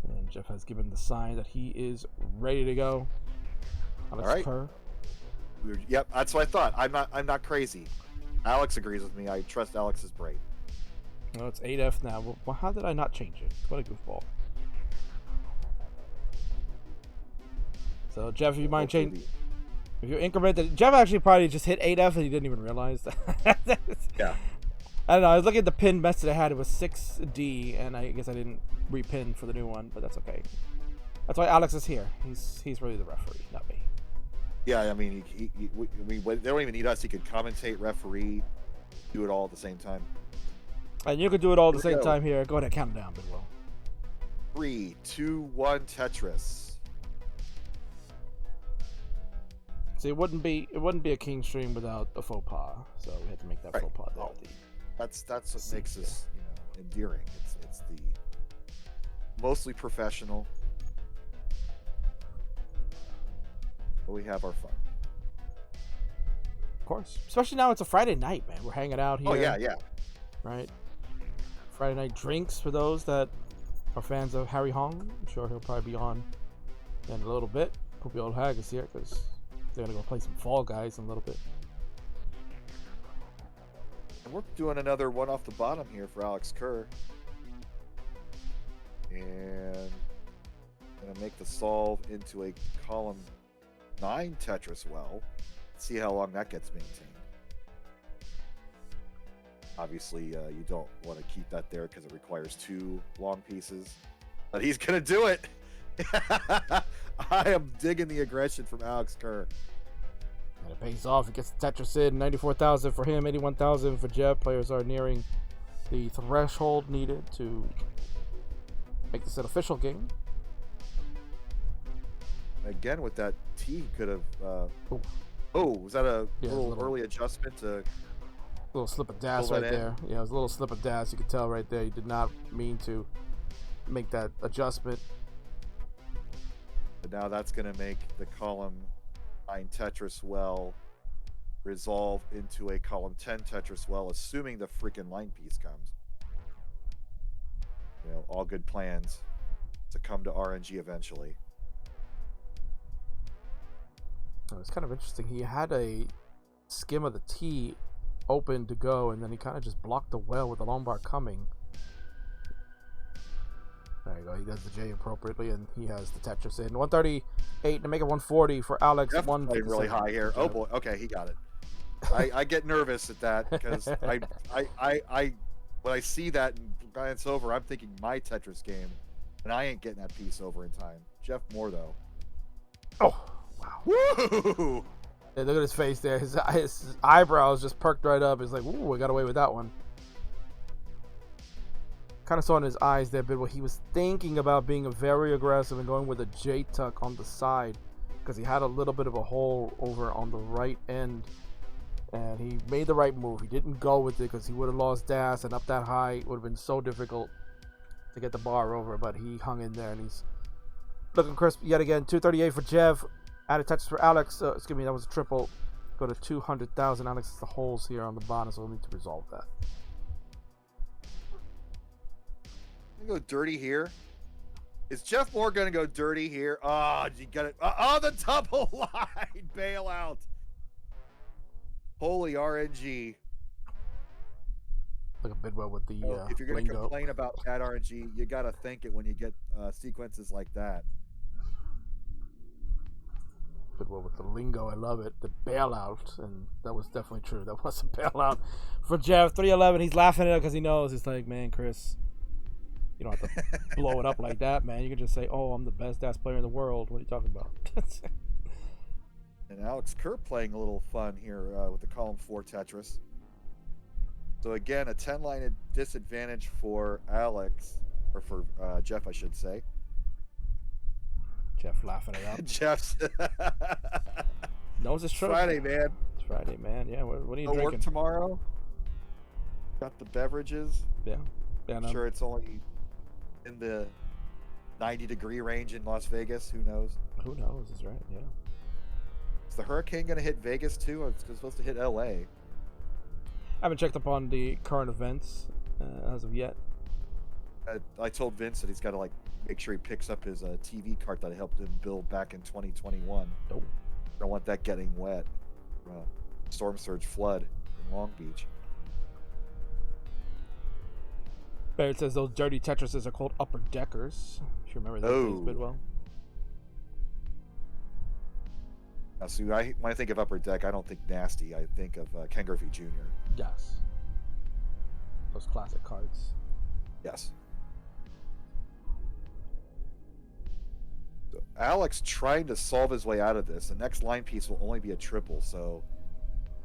And Jeff has given the sign that he is ready to go. Alex Kerr. Yep, that's what I thought. I'm not crazy. Alex agrees with me. I trust Alex's brain. Well, it's 8F now. Well, how did I not change it? What a goofball. So Jeff, if you mind change, if you incremented, Jeff actually probably just hit 8F and he didn't even realize that. Yeah. I don't know. I was looking at the pin message I had. It was 6D, and I guess I didn't repin for the new one, but that's okay. That's why Alex is here. He's really the referee, not me. Yeah, I mean, they don't even need us. He could commentate, referee, do it all at the same time. And you could do it all at the same time here. Go ahead, count it down, Bidwell. 3, 2, 1, Tetris. See, it wouldn't be a king stream without a faux pas, so we had to make that faux pas there. That's what makes us, endearing. It's the mostly professional, but we have our fun. Of course, especially now it's a Friday night, man. We're hanging out here. Oh yeah. Right. Friday night drinks for those that are fans of Harry Hong. I'm sure he'll probably be on in a little bit. Hope the old hag is here because they're gonna go play some Fall Guys in a little bit. And we're doing another one off the bottom here for Alex Kerr. And gonna make the solve into a column 9 Tetris well. See how long that gets maintained. Obviously, you don't want to keep that there because it requires 2 long pieces. But he's gonna do it. I am digging the aggression from Alex Kerr. And it pays off. He gets the Tetris in. 94,000 for him, 81,000 for Jeff. Players are nearing the threshold needed to make this an official game. Again, with that T, he could have. Was that a little early adjustment to? Little slip of dash right there. Yeah, it was a little slip of dash. You could tell right there. He did not mean to make that adjustment. But now that's going to make the column 9 Tetris well resolve into a column 10 Tetris well, assuming the freaking line piece comes. All good plans to come to RNG eventually. It's kind of interesting. He had a skim of the T open to go, and then he kind of just blocked the well with the long bar coming. There you go. He does the J appropriately, and he has the Tetris in. 138 to make it 140 for Alex. Jeff playing really high here. Oh boy. Okay, he got it. I get nervous at that because I when I see that and glance over, I'm thinking my Tetris game, and I ain't getting that piece over in time. Jeff Moore though. Oh wow! Woo! Yeah, look at his face there. His eyebrows just perked right up. He's like, "Ooh, I got away with that one." Kind of saw in his eyes there, but he was thinking about being very aggressive and going with a J tuck on the side because he had a little bit of a hole over on the right end, and he made the right move. He didn't go with it because he would have lost DAS, and up that high it would have been so difficult to get the bar over, but he hung in there, and he's looking crisp yet again. 238 for Jeff. Added touches for Alex. Excuse me, that was a triple. Go to 200,000. Alex has the holes here on the bottom, so we'll need to resolve that. Go dirty here. Is Jeff Moore gonna go dirty here? Oh, you got it. Oh, the double line bailout. Holy RNG. Look at Bidwell with the if you're gonna lingo. complain about bad RNG, you gotta think it when you get sequences like that. Bidwell with the lingo, I love it. The bailout, and that was definitely true. That was a bailout for Jeff. 311. He's laughing at it because he knows. He's like, man, Chris, you don't have to blow it up like that, man. You can just say, oh, I'm the best DAS player in the world. What are you talking about? And Alex Kerr playing a little fun here with the column 4 Tetris. So again, a 10-line disadvantage for Alex, or for Jeff, I should say. Jeff laughing it up. Jeff's knows it's true. Friday, man. It's Friday, man. Yeah, what are you drinking? Work tomorrow. Got the beverages. Yeah. I'm sure it's only in the 90-degree range in Las Vegas. Who knows? Who knows? Is right. Yeah. Is the hurricane going to hit Vegas too? It's supposed to hit LA. I haven't checked up on the current events as of yet. I told Vince that he's got to make sure he picks up his TV cart that I helped him build back in 2021. Nope. Don't want that getting wet. Storm surge flood in Long Beach. Barrett says those dirty Tetrises are called upper deckers. If you remember those days, Bidwell. Now, so when I think of upper deck, I don't think nasty. I think of Ken Griffey Jr. Yes. Those classic cards. Yes. So Alex trying to solve his way out of this. The next line piece will only be a triple, so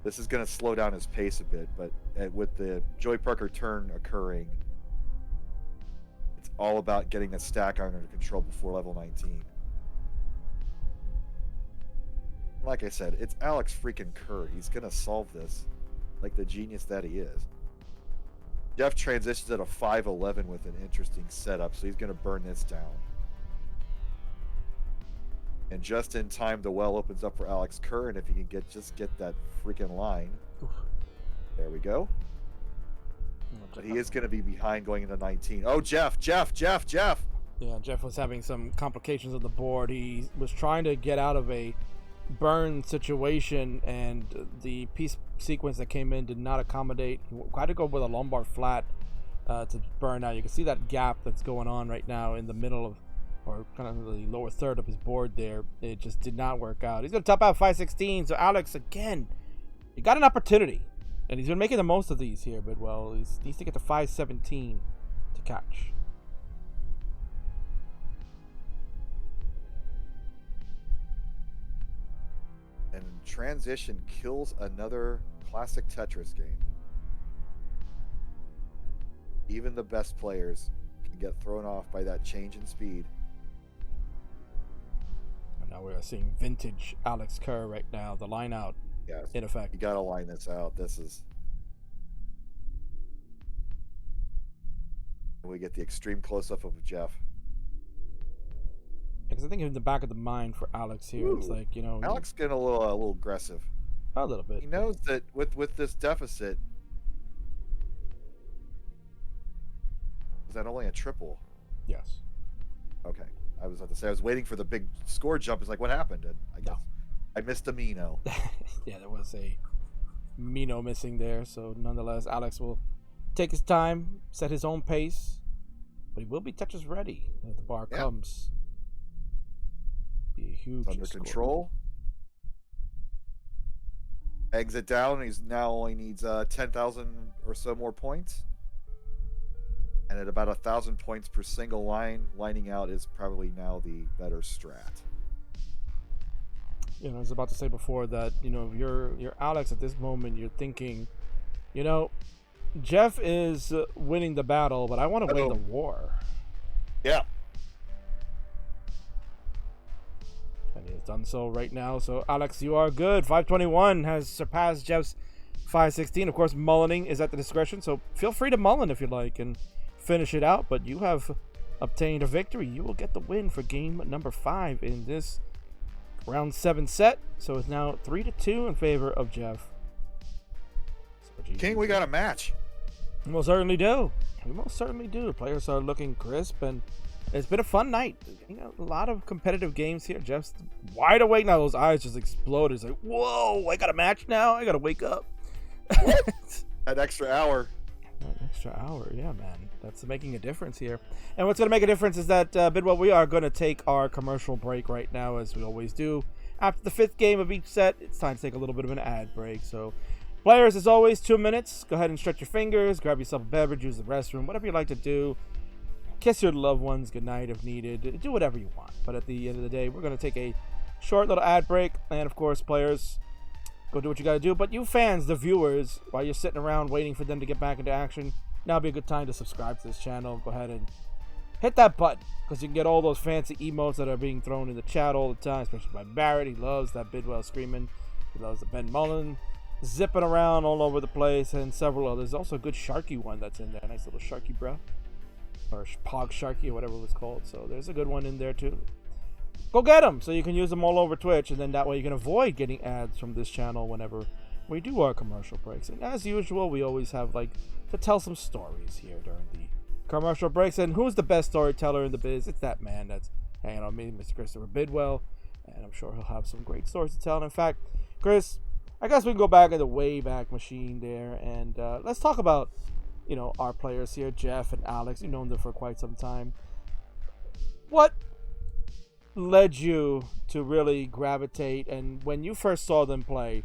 this is going to slow down his pace a bit. But with the Joey Parker turn occurring, it's all about getting the stack under control before level 19. Like I said, it's Alex freaking Kerr. He's going to solve this like the genius that he is. Jeff transitions at a 5-11 with an interesting setup, so he's going to burn this down. And just in time, the well opens up for Alex Kerr, and if he can just get that freaking line. Oof. There we go. But he is going to be behind going into 19. Oh, Jeff! Yeah, Jeff was having some complications on the board. He was trying to get out of a burn situation, and the piece sequence that came in did not accommodate. He had to go with a lumbar flat to burn out. You can see that gap that's going on right now in the middle of, or kind of the lower third of his board there. It just did not work out. He's going to top out 516. So Alex, again, he got an opportunity, and he's been making the most of these here, but well, he needs to get to 517 to catch. And transition kills another classic Tetris game. Even the best players can get thrown off by that change in speed. And now we're seeing vintage Alex Kerr right now. The line out, yes, in effect. You got to line this out. This is. We get the extreme close-up of Jeff. Because I think in the back of the mind for Alex here, it's like, Alex getting a little aggressive. A little bit. He knows that with this deficit, is that only a triple? Yes. Okay. I was about to say I was waiting for the big score jump. It's like, what happened? And I guess I missed a Mino. Yeah, there was a Mino missing there. So nonetheless, Alex will take his time, set his own pace, but he will be Tetris ready if the bar Yeah. comes. Be a huge Under score. control. Exit down. He's now only needs 10,000 or so more points. And at about 1,000 points per single line, lining out is probably now the better strat. You know, I was about to say before that, you know, if you're Alex at this moment, you're thinking, you know, Jeff is winning the battle, but I want to win the war. Yeah. And he has done so right now. So, Alex, you are good. 521 has surpassed Jeff's 516. Of course, mullining is at the discretion, so feel free to mullen if you like and finish it out. But you have obtained a victory. You will get the win for game number 5 in this round 7 set. So it's now 3-2 in favor of Jeff. King, we got a match. We most certainly do. We most certainly do. Players are looking crisp, and it's been a fun night. You know, a lot of competitive games here. Jeff's wide awake now. Those eyes just exploded. It's like, whoa, I got a match now? I got to wake up. That extra hour. An extra hour, yeah, man. That's making a difference here. And what's going to make a difference is that, Bidwell, we are going to take our commercial break right now, as we always do. After the 5th game of each set, it's time to take a little bit of an ad break. So, players, as always, 2 minutes. Go ahead and stretch your fingers, grab yourself a beverage, use the restroom, whatever you like to do. Kiss your loved ones goodnight if needed. Do whatever you want. But at the end of the day, we're going to take a short little ad break. And, of course, players, go do what you got to do. But you fans, the viewers, while you're sitting around waiting for them to get back into action, now would be a good time to subscribe to this channel. Go ahead and hit that button, because you can get all those fancy emotes that are being thrown in the chat all the time, especially by Barrett. He loves that Bidwell screaming. He loves the Ben Mullen zipping around all over the place, and several others. Also a good Sharky one that's in there. Nice little Sharky bro. Or Pog Sharky, or whatever it was called. So there's a good one in there too. Go get them so you can use them all over Twitch, and then that way you can avoid getting ads from this channel whenever we do our commercial breaks. And as usual, we always have like to tell some stories here during the commercial breaks. And who's the best storyteller in the biz? It's that man that's hanging on me, Mr. Christopher Bidwell, and I'm sure he'll have some great stories to tell. And in fact, Chris, I guess we can go back in the Wayback Machine there, and let's talk about, you know, our players here, Jeff and Alex. You've known them for quite some time. What led you to really gravitate, and when you first saw them play,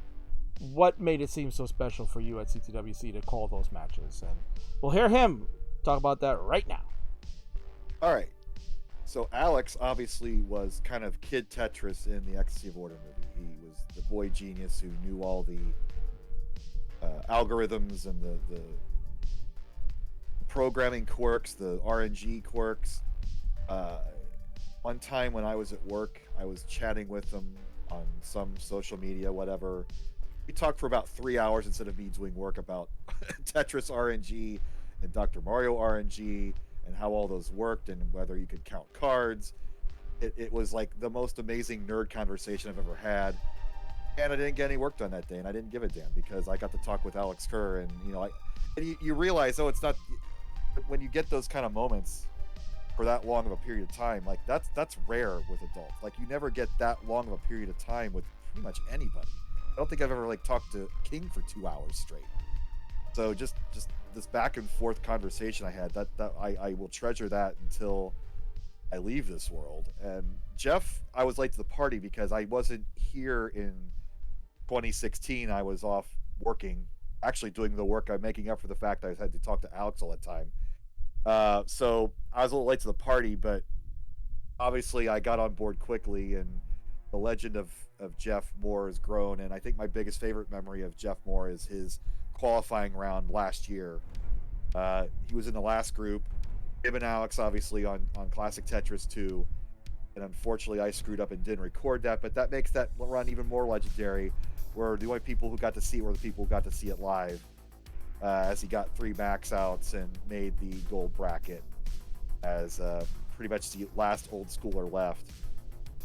what made it seem so special for you at CTWC to call those matches? And we'll hear him talk about that right now. All right. So Alex obviously was kind of Kid Tetris in the Ecstasy of Order movie. He was the boy genius who knew all the algorithms and the programming quirks, the RNG quirks. One time when I was at work, I was chatting with him on some social media, whatever. We talked for about 3 hours instead of me doing work about Tetris RNG and Dr. Mario RNG and how all those worked and whether you could count cards. It was like the most amazing nerd conversation I've ever had. And I didn't get any work done that day, and I didn't give a damn because I got to talk with Alex Kerr, and you realize, it's not, when you get those kind of moments for that long of a period of time, like that's rare with adults. Like you never get that long of a period of time with pretty much anybody. I don't think I've ever like talked to King for 2 hours straight. So just this back and forth conversation I had, that I will treasure that until I leave this world. And Jeff, I was late to the party because I wasn't here in 2016. I was off working, actually doing the work I'm making up for the fact I had to talk to Alex all the time. So I was a little late to the party, but obviously I got on board quickly, and the legend of Jeff Moore has grown. And I think my biggest favorite memory of Jeff Moore is his qualifying round last year. He was in the last group, him and Alex obviously on Classic Tetris 2, and unfortunately I screwed up and didn't record that, but that makes that run even more legendary, where the only people who got to see it were the people who got to see it live, as he got 3 max outs and made the gold bracket as pretty much the last old schooler left,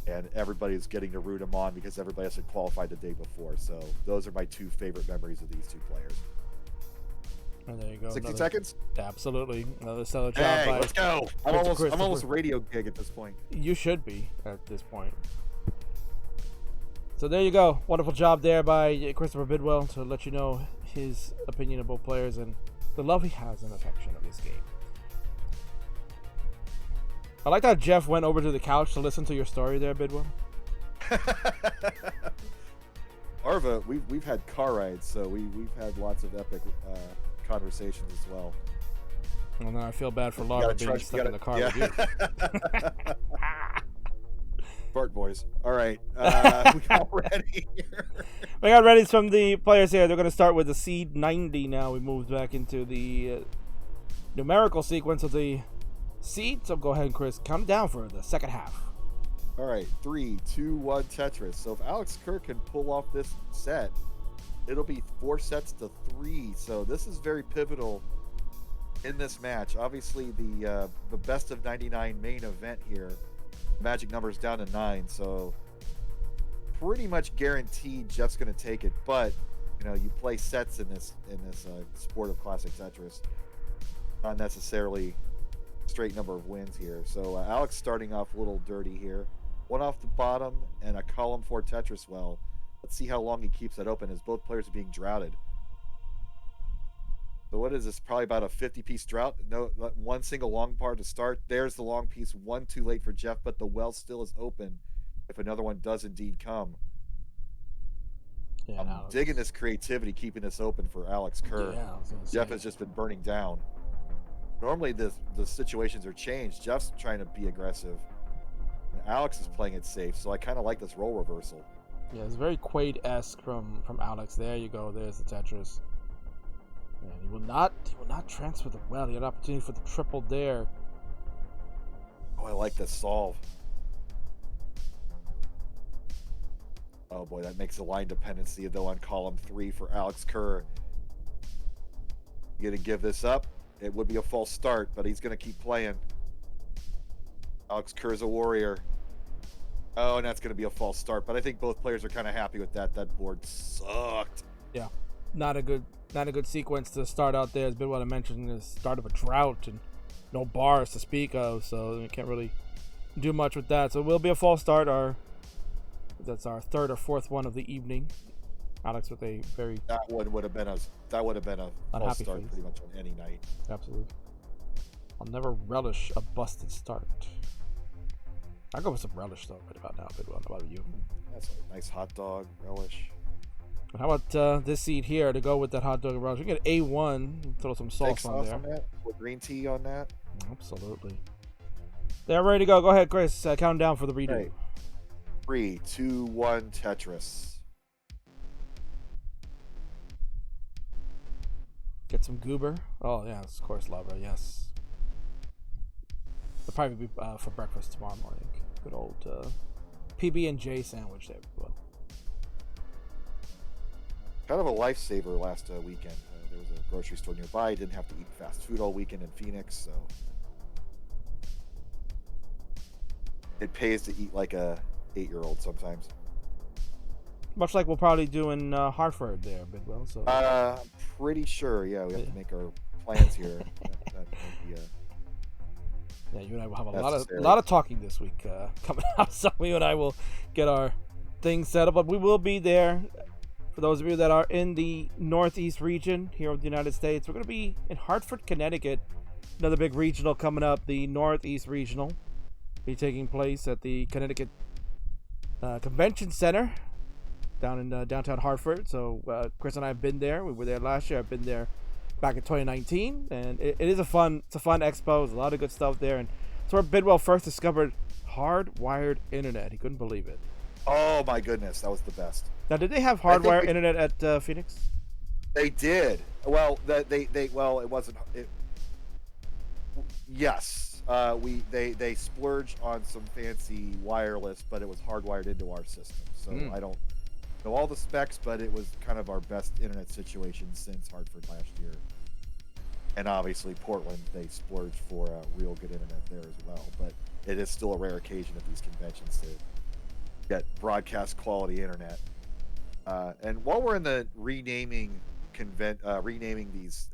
and everybody's getting to root him on because everybody else had qualified the day before. So those are my 2 favorite memories of these 2 players. And there you go. 60 seconds? Absolutely. Another stellar job. Hey, by let's go. I'm Christopher. almost a radio gig at this point. You should be at this point. So there you go. Wonderful job there by Christopher Bidwell to let you know his opinion of both players and the love he has and affection of this game. I like that Jeff went over to the couch to listen to your story there, Bidwell. Arva, we've had car rides, so we've had lots of epic conversations as well. Well, now I feel bad for Laura being stuck in the car with you. Bart boys. All right, we got ready here. We got ready from the players here. They're going to start with the seed 90 now. We moved back into the numerical sequence of the seed. So go ahead and Chris, count it down for the second half. All right, 3, 2, 1, Tetris. So if Alex Kerr can pull off this set, it'll be 4 sets to 3. So this is very pivotal in this match. Obviously, the best of 99 main event here. Magic numbers down to 9, so pretty much guaranteed Jeff's going to take it. But you know, you play sets in this sport of classic Tetris, not necessarily straight number of wins here. So Alex starting off a little dirty here. 1 off the bottom and a column 4 Tetris well. Let's see how long he keeps that open as both players are being droughted. So what is this? Probably about a 50-piece drought. No, one single long part to start. There's the long piece. 1 too late for Jeff, but the well still is open if another one does indeed come. Yeah, I'm digging this creativity, keeping this open for Alex Kerr. Yeah, Jeff has just been burning down. Normally the situations are changed. Jeff's trying to be aggressive. And Alex is playing it safe, so I kind of like this role reversal. Yeah, it's very Quaid-esque from Alex. There you go. There's the Tetris. And he will not transfer the well. He had an opportunity for the triple there. Oh, I like this solve. Oh boy, that makes a line dependency though on column 3 for Alex Kerr. You gonna give this up? It would be a false start, but he's gonna keep playing. Alex Kerr's a warrior. Oh, and that's gonna be a false start, but I think both players are kind of happy with that. That board sucked. Yeah, not a good sequence to start out there. As Bidwell mentioned, the start of a drought and no bars to speak of, so you can't really do much with that. So it will be a false start. That's our third or fourth one of the evening. Alex with a very that would have been a false start face. Pretty much on any night. Absolutely. I'll never relish a busted start. I'll go with some relish though right about now. Bidwell, how about you? That's a nice hot dog relish. And how about this seed here to go with that hot dog and relish? We get A1. Throw some sauce on there. With green tea on that. Absolutely. They're ready to go. Go ahead, Chris. Count down for the redo. Right. 3, 2, 1, Tetris. Get some goober. Oh, yeah, of course, Lava, yes. It'll probably be for breakfast tomorrow morning. Good old PB&J sandwich there. Well. Kind of a lifesaver last weekend. There was a grocery store nearby. I didn't have to eat fast food all weekend in Phoenix, so it pays to eat like a 8-year-old sometimes. Much like we'll probably do in Hartford there, Bidwell. So pretty sure, yeah, we have to make our plans here. that might be, yeah, you and I will have a lot of talking this week coming out. So you and I will get our things set up, but we will be there. For those of you that are in the Northeast region here of the United States, we're going to be in Hartford, Connecticut. Another big regional coming up, the Northeast Regional, be taking place at the Connecticut Convention Center down in downtown Hartford. So Chris and I have been there. We were there last year. I've been there back in 2019, and it is a fun expo. There's a lot of good stuff there, and it's where Bidwell first discovered hardwired internet. He couldn't believe it. Oh my goodness, that was the best. Now, did they have hardwired internet at Phoenix? They did. Well, it wasn't. Yes, they splurged on some fancy wireless, but it was hardwired into our system. So I don't know all the specs, but it was kind of our best internet situation since Hartford last year. And obviously Portland, they splurged for real good internet there as well. But it is still a rare occasion at these conventions to get broadcast quality internet. And while we're in the renaming these,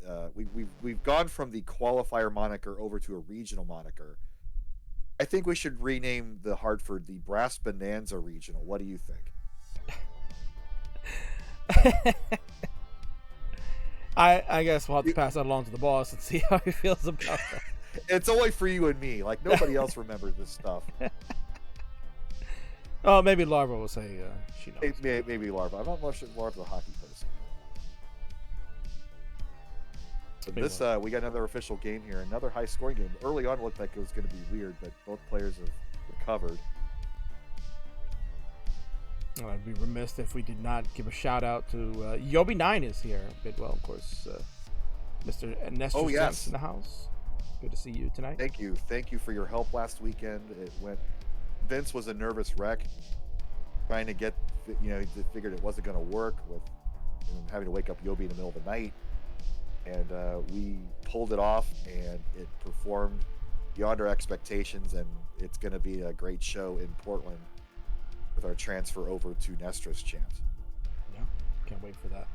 we've gone from the qualifier moniker over to a regional moniker. I think we should rename the Hartford the Brass Bonanza Regional. What do you think? I guess we'll have to pass that along to the boss and see how he feels about that. It's only for you and me. Like, nobody else remembers this stuff. Oh, maybe Larva will say she knows. Maybe Larva. I'm not sure Larva's a hockey person. So this, we got another official game here. Another high-scoring game. Early on, it looked like it was going to be weird, but both players have recovered. I'd be remiss if we did not give a shout out to Yobi9 is here. Bidwell, of course. Mr. Nestor in the house. Good to see you tonight. Thank you for your help last weekend. Vince was a nervous wreck, trying to get, he figured it wasn't going to work with having to wake up Yobi in the middle of the night, and we pulled it off, and it performed beyond our expectations, and it's going to be a great show in Portland with our transfer over to Nestor's champs. Yeah, can't wait for that.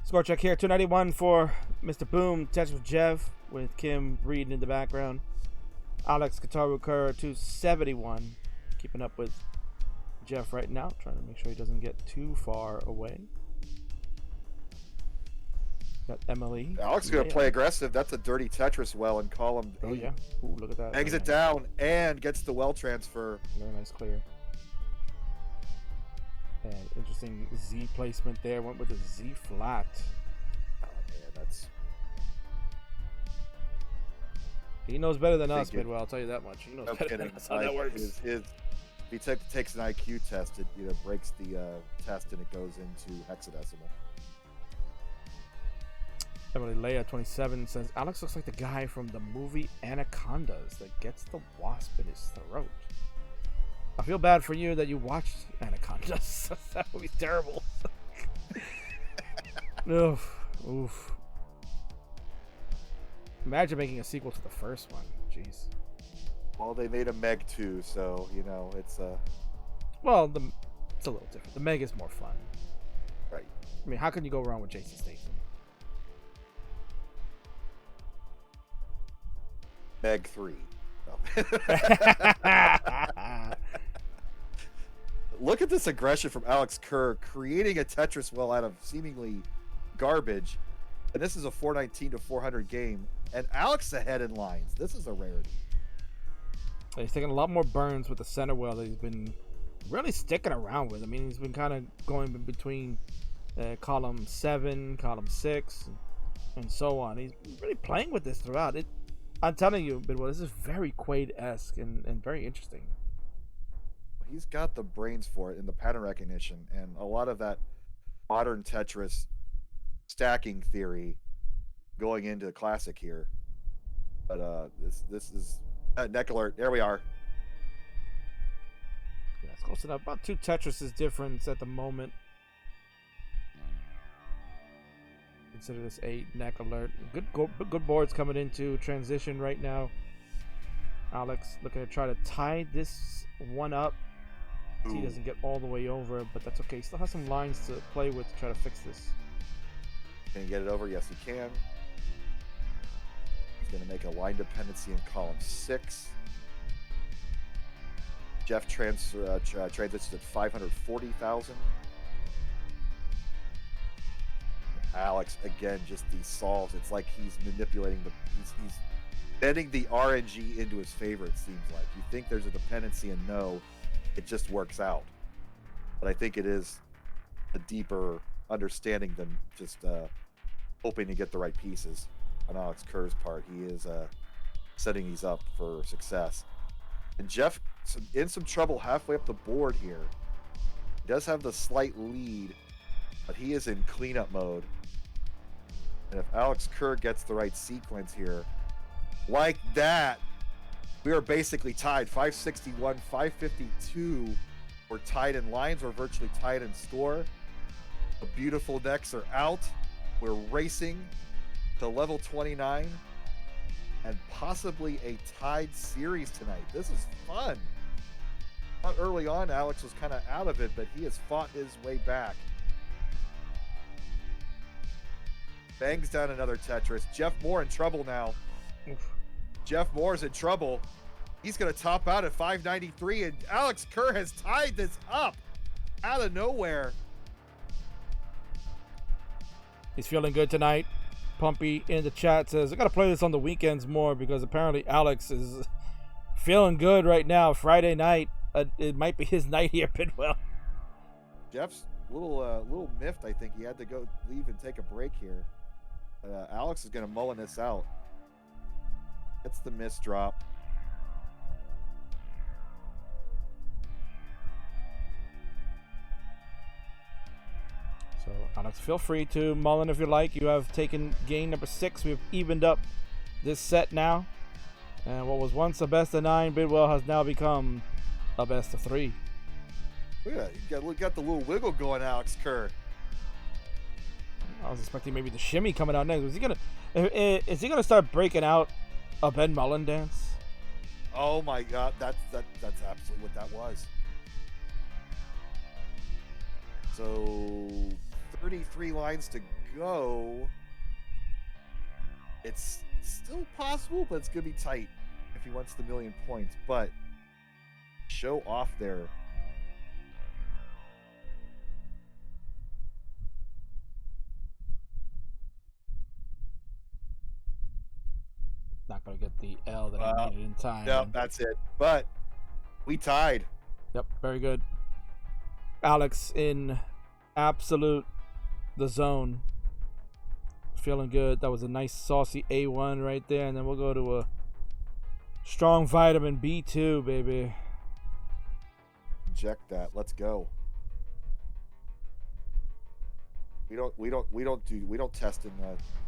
Score check here, 291 for Mr. Boom, Tetris with Jeff, with Kim reading in the background. Alex Kerr, 271, keeping up with Jeff right now, trying to make sure he doesn't get too far away. Got Emily. Alex is going to play aggressive. That's a dirty Tetris well in column 8. Oh, yeah. Ooh, look at that. Eggs it down and gets the well transfer. Very nice clear. And interesting Z placement there. Went with a Z flat. Oh, man, that's... He knows better than us, Bidwell. I'll tell you that much. He knows better than us how that works. If he takes an IQ test, it breaks the test and it goes into hexadecimal. Emily Leia 27 says Alex looks like the guy from the movie Anacondas that gets the wasp in his throat. I feel bad for you that you watched Anacondas. That movie's terrible. Oof. Imagine making a sequel to the first one. Jeez. Well, they made a Meg 2, so it's well, it's a little different. The Meg is more fun. Right. I mean, how can you go wrong with Jason Statham? Meg 3. No. Look at this aggression from Alex Kerr, creating a Tetris well out of seemingly garbage. And this is a 419 to 400 game. And Alex ahead in lines. This is a rarity. He's taking a lot more burns with the center well that he's been really sticking around with. I mean, he's been kind of going between column 7, column 6, and so on. He's really playing with this throughout. I'm telling you, Bidwell, this is very Quaid-esque and very interesting. He's got the brains for it and the pattern recognition, and a lot of that modern Tetris stacking theory going into classic here. But this is neck alert. There we are. Yeah, it's close enough. About 2 Tetrises difference at the moment. Consider this 8 neck alert. Good boards coming into transition right now. Alex looking to try to tie this one up. Ooh. He doesn't get all the way over, but that's okay. Still has some lines to play with to try to fix this. Can he get it over? Yes, he can. He's going to make a line dependency in column 6. Jeff transitions at 540,000. Alex again just these solves. It's like he's manipulating he's bending the RNG into his favor. It seems like you think there's a dependency, and no, it just works out. But I think it is a deeper understanding than just hoping to get the right pieces on Alex Kerr's part. He is setting these up for success. And Jeff in some trouble halfway up the board here. He does have the slight lead, but he is in cleanup mode. And if Alex Kerr gets the right sequence here, like that, we are basically tied. 561, 552. We're tied in lines. We're virtually tied in score. The beautiful decks are out. We're racing to level 29 and possibly a tied series tonight. This is fun. Not early on, Alex was kind of out of it, but he has fought his way back. Bangs down another Tetris. Jeff Moore in trouble now. Oof. Jeff Moore's in trouble. He's going to top out at 593, and Alex Kerr has tied this up out of nowhere. He's feeling good tonight. Pumpy in the chat says, I gotta play this on the weekends more because apparently Alex is feeling good right now. Friday night, it might be his night here, Bidwell. Jeff's little miffed. I think he had to go leave and take a break here. Alex is going to mullen this out. That's the miss drop. So, Alex, feel free to mullen if you like. You have taken game number 6. We've evened up this set now. And what was once a best of 9, Bidwell has now become a best of 3. Look at that. You got the little wiggle going, Alex Kerr. I was expecting maybe the shimmy coming out next. Is he gonna start breaking out a Ben Mullen dance? Oh my God, that's absolutely what that was. So 33 lines to go. It's still possible, but it's gonna be tight if he wants the 1,000,000 points. But show off there. Not going to get the L that he needed in time. Yep, that's it. But we tied. Yep, very good. Alex in absolute the zone. Feeling good. That was a nice saucy A1 right there. And then we'll go to a strong vitamin B2, baby. Inject that. Let's go. We don't test in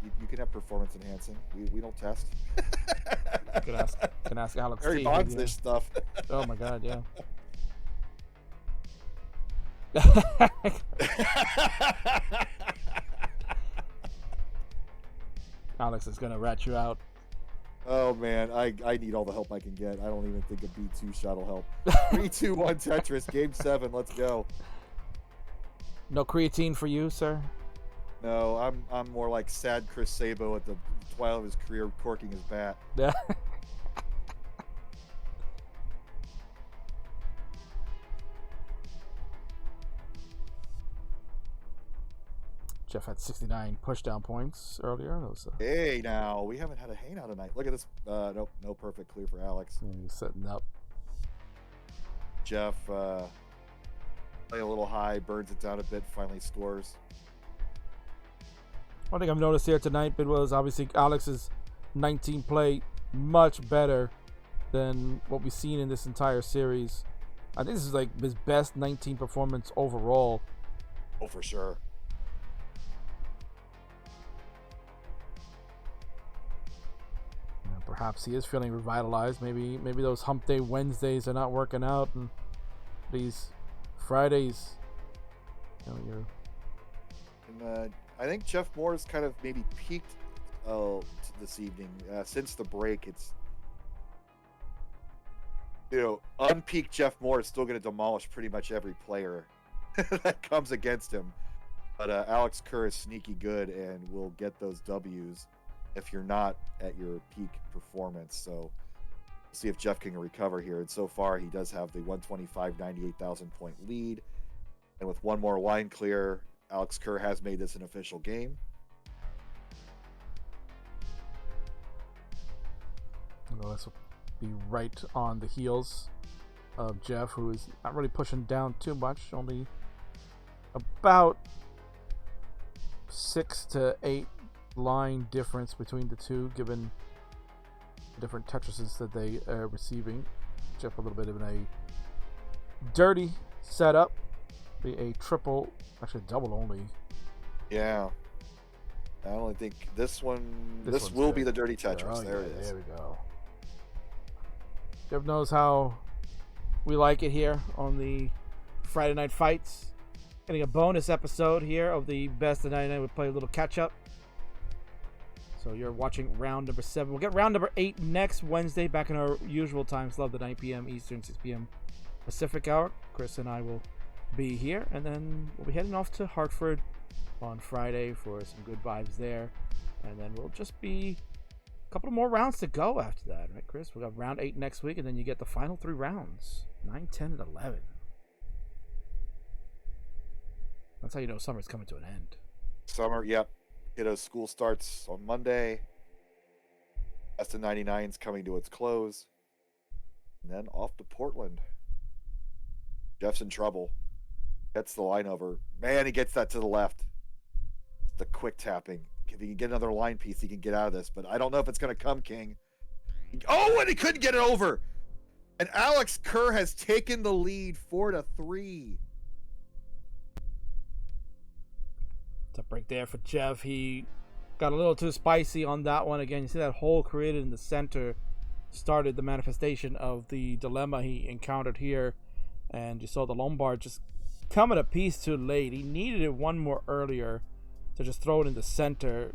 you can have performance enhancing. We don't test. Can ask Alex. Harry Bonds this stuff. Oh my God, yeah. Alex is gonna rat you out. Oh man, I need all the help I can get. I don't even think a B2 shot will help. 3-2-1 Tetris, game 7. Let's go. No creatine for you, sir? No, I'm more like sad Chris Sabo at the twilight of his career, corking his bat. Yeah. Jeff had 69 pushdown points earlier. Hey, now we haven't had a hey now tonight. Look at this. Nope, no perfect clear for Alex. He's setting up. Jeff playing a little high, burns it down a bit, finally scores. One thing I've noticed here tonight, Bidwell, is obviously Alex's 19 play much better than what we've seen in this entire series. I think this is like his best 19 performance overall. Oh, for sure. Perhaps he is feeling revitalized. Maybe those hump day Wednesdays are not working out, and these Fridays, I think Jeff Moore's kind of maybe peaked this evening. Since the break, it's unpeaked Jeff Moore is still going to demolish pretty much every player that comes against him. But Alex Kerr is sneaky good and will get those W's if you're not at your peak performance. So we'll see if Jeff can recover here. And so far, he does have the 125, 98,000 point lead. And with one more line clear, Alex Kerr has made this an official game. Well, this will be right on the heels of Jeff, who is not really pushing down too much. Only about 6 to 8 line difference between the two, given the different Tetrises that they are receiving. Jeff a little bit of a dirty setup. Be a triple, actually double only. Yeah. I only think this one, this will be the dirty Tetris. Oh, there it is. There we go. Jeff knows how we like it here on the Friday Night Fights. Getting a bonus episode here of the Best of 99. We'll play a little catch up. So you're watching round number 7. We'll get round number 8 next Wednesday, back in our usual times, 12 to 9 p.m. Eastern, 6 p.m. Pacific hour. Chris and I will be here, and then we'll be heading off to Hartford on Friday for some good vibes there, and then we'll just be a couple more rounds to go after that, right, Chris? We'll have round 8 next week, and then you get the final 3 rounds, 9, 10, and 11. That's how you know summer's coming to an end. Summer, yep. Kiddo's school starts on Monday. Best of 99's coming to its close. And then off to Portland. Jeff's in trouble. Gets the line over. Man, he gets that to the left. The quick tapping. If he can get another line piece, he can get out of this. But I don't know if it's going to come, King. Oh, and he couldn't get it over. And Alex Kerr has taken the lead 4-3. It's a break there for Jeff. He got a little too spicy on that one. Again, you see that hole created in the center started the manifestation of the dilemma he encountered here. And you saw the Lombard just coming a piece too late. He needed it one more earlier to just throw it in the center,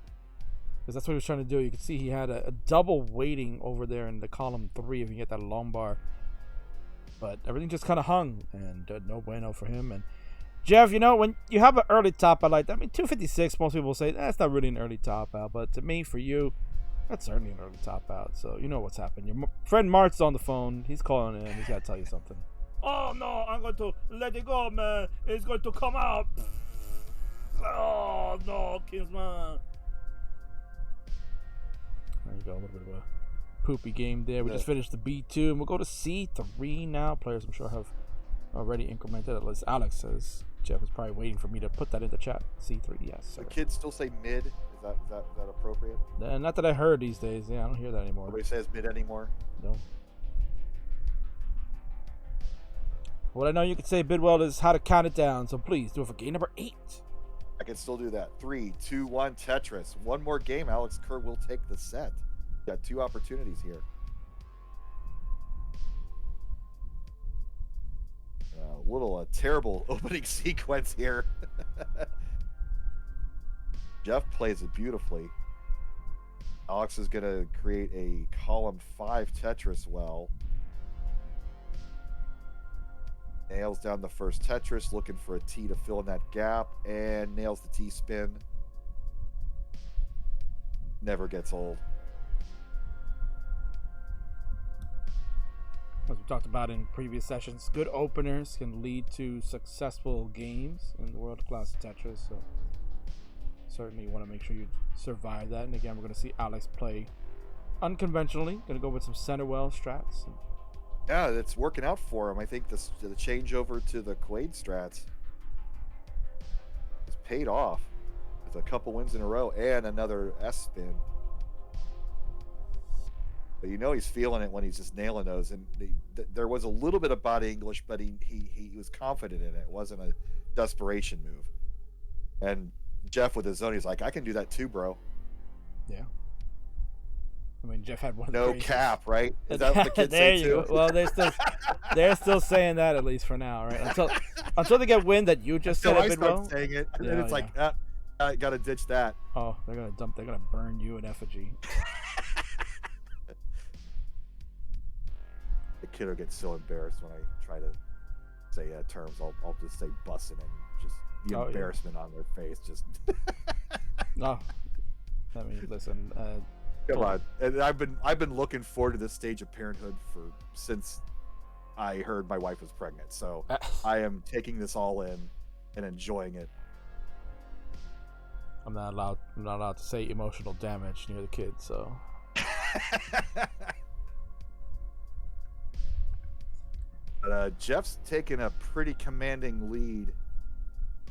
because that's what he was trying to do. You can see he had a double waiting over there in the column 3 if you get that Lombard. But everything just kind of hung, and no bueno for him. And Jeff, you know, when you have an early top out like that, I mean, 256, most people say that's not really an early top out, but to me, for you, that's certainly an early top out. So you know what's happened. Your friend Mart's on the phone. He's calling in. He's got to tell you something. Oh no, I'm going to let it go, man. It's going to come out. Oh no, Kingsman. There you go, a little bit of a poopy game there. We just finished the B2, and we'll go to C3 now. Players I'm sure have already incremented. At least Alex says. Jeff is probably waiting for me to put that in the chat. C3, yes, sir. The kids still say mid. Is that appropriate? Not that I heard these days. Yeah, I don't hear that anymore. Nobody says mid anymore. No. What I know you could say, Bidwell, is how to count it down. So please do it for game number 8. I can still do that. 3, 2, 1, Tetris. One more game. Alex Kerr will take the set. Got 2 opportunities here. Little terrible opening sequence here. Jeff plays it beautifully. Alex is going to create a column 5 Tetris well. Nails down the first Tetris, looking for a T to fill in that gap, and nails the T-spin. Never gets old. As we talked about in previous sessions, good openers can lead to successful games in the world of Classic Tetris. So certainly you want to make sure you survive that. And again, we're going to see Alex play unconventionally. Going to go with some center well strats. Yeah, it's working out for him. I think the changeover to the Quaid strats has paid off with a couple wins in a row and another S spin. But you know he's feeling it when he's just nailing those. And there was a little bit of body English, but he was confident in it. It wasn't a desperation move. And Jeff with his zone, he's like, I can do that too, bro. Yeah. I mean, Jeff had one. No cap, right? Is that what the kids there say you too? Go. Well, they're still saying that, at least for now, right? Until they get wind that you just said it. I start well. saying it, and then it's like, I gotta ditch that. Oh, they're gonna burn you in effigy. The kiddo gets so embarrassed when I try to say terms. I'll just say bussin' and just the embarrassment on their face. Just no. I mean, listen. Come on. And I've been looking forward to this stage of parenthood since I heard my wife was pregnant. So I am taking this all in and enjoying it. I'm not allowed to say emotional damage near the kids, so. But Jeff's taken a pretty commanding lead,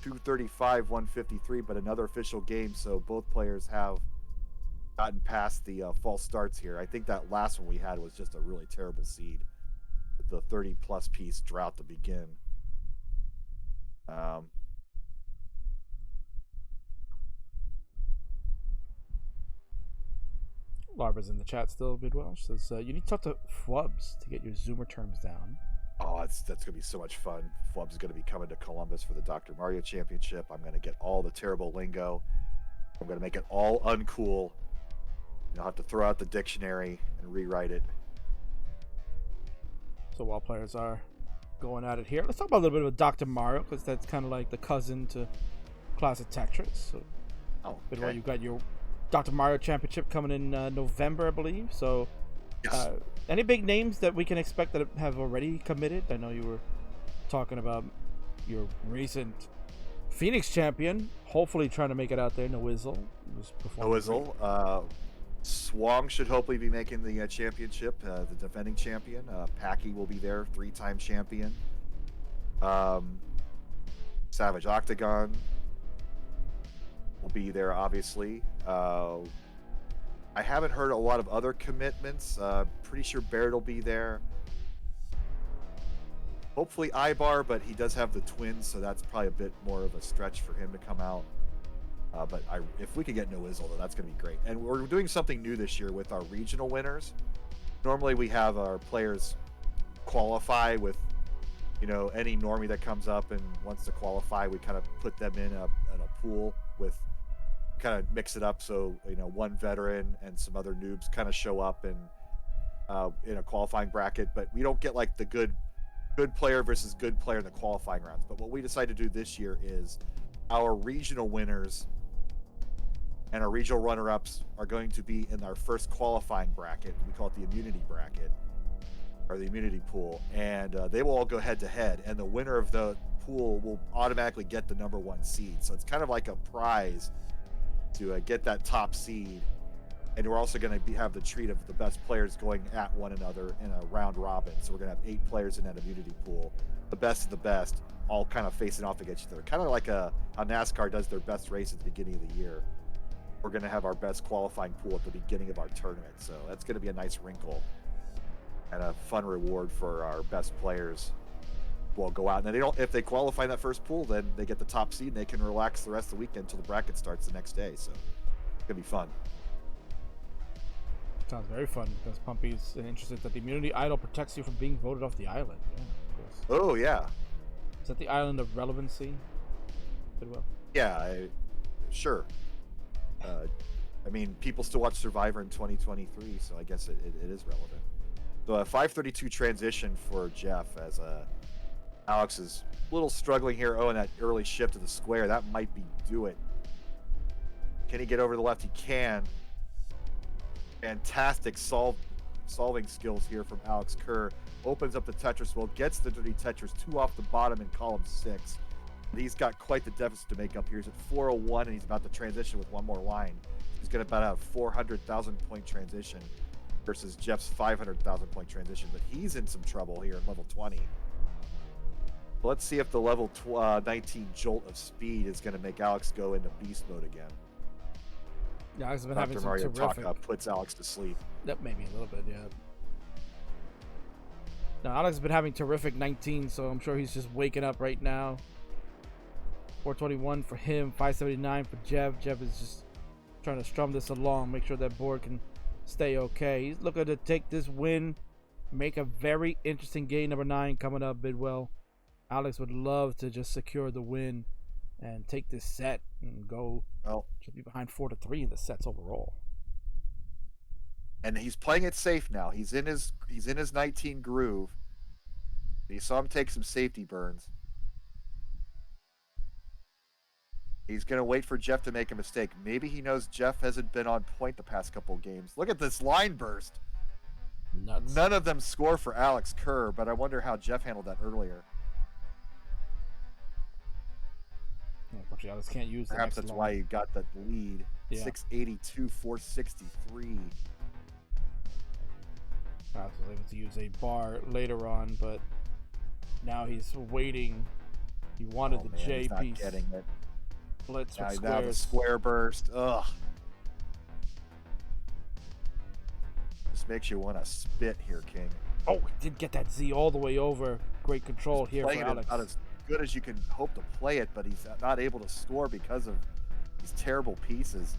235-153, but another official game, so both players have gotten past the false starts here. I think that last one we had was just a really terrible seed with the 30-plus piece drought to begin. Barbara's in the chat still, Bidwell. She says, you need to talk to Flubs to get your Zoomer terms down. Oh, that's going to be so much fun. Flubs is going to be coming to Columbus for the Dr. Mario Championship. I'm going to get all the terrible lingo. I'm going to make it all uncool. I'll have to throw out the dictionary and rewrite it. So while players are going at it here, let's talk about a little bit of Dr. Mario, because that's kind of like the cousin to Classic Tetris. So, Bidwell, you've got your Dr. Mario Championship coming in November, I believe. So, yes. Any big names that we can expect that have already committed? I know you were talking about your recent Phoenix champion, hopefully trying to make it out there. No Wizzle. No Wizzle. Swang should hopefully be making the championship, the defending champion. Packy will be there, 3-time champion. Savage Octagon will be there, obviously. I haven't heard a lot of other commitments. Pretty sure Baird will be there. Hopefully Ibar, but he does have the twins, so that's probably a bit more of a stretch for him to come out. But if we could get Noizzle, though, that's going to be great. And we're doing something new this year with our regional winners. Normally we have our players qualify with, any normie that comes up and wants to qualify. We kind of put them in a pool with, kind of mix it up so, one veteran and some other noobs kind of show up in a qualifying bracket. But we don't get like the good player versus good player in the qualifying rounds. But what we decided to do this year is our regional winners and our regional runner-ups are going to be in our first qualifying bracket. We call it the immunity bracket, or the immunity pool, and they will all go head-to-head, and the winner of the pool will automatically get the number 1 seed. So it's kind of like a prize to get that top seed, and we're also going to have the treat of the best players going at one another in a round robin. So we're going to have 8 players in that immunity pool, the best of the best, all kind of facing off against each other, kind of like how NASCAR does their best race at the beginning of the year. We're going to have our best qualifying pool at the beginning of our tournament. So that's going to be a nice wrinkle and a fun reward for our best players. We'll go out, and then if they qualify in that first pool, then they get the top seed and they can relax the rest of the weekend until the bracket starts the next day. So it's going to be fun. Sounds very fun, because Pumpy's interested that the immunity idol protects you from being voted off the island. Yeah, of course. Oh, yeah. Is that the island of relevancy? Goodwill. Yeah, sure. I mean, people still watch Survivor in 2023, so I guess it is relevant. So a 532 transition for Jeff, as Alex is a little struggling here. Oh, and that early shift to the square, that might do it. Can he get over to the left? He can. Fantastic solving skills here from Alex Kerr. Opens up the Tetris wheel, gets the dirty Tetris 2 off the bottom in column 6. He's got quite the deficit to make up here. He's at 401, and he's about to transition with one more line. He's going to about have 400,000 point transition versus Jeff's 500,000 point transition, but he's in some trouble here at level 20. Let's see if the level 19 jolt of speed is going to make Alex go into beast mode again. Yeah, Alex has been having some Mario terrific. Talk puts Alex to sleep. That maybe a little bit, yeah. Now, Alex has been having terrific 19, so I'm sure he's just waking up right now. 421 for him, 579 for Jeff. Jeff is just trying to strum this along, make sure that board can stay okay. He's looking to take this win, make a very interesting game number 9 coming up, Bidwell. Alex would love to just secure the win and take this set and go to be behind 4-3 in the sets overall. And he's playing it safe now. He's in his 19 groove. You saw him take some safety burns. He's going to wait for Jeff to make a mistake. Maybe he knows Jeff hasn't been on point the past couple games. Look at this line burst. Nuts. None of them score for Alex Kerr, but I wonder how Jeff handled that earlier. Unfortunately, Alex can't use the Perhaps next that's line. why he got that lead. Yeah. 682, 463. Alex was able to use a bar later on, but now he's waiting. He wanted the J he's not piece. getting it. Blitz with Now the squares. square burst. Ugh. Just makes you want to spit here, King. Oh, he did get that Z all the way over. Great control here for Playing it Alex. about as good as you can hope to play it, but he's not able to score because of these terrible pieces.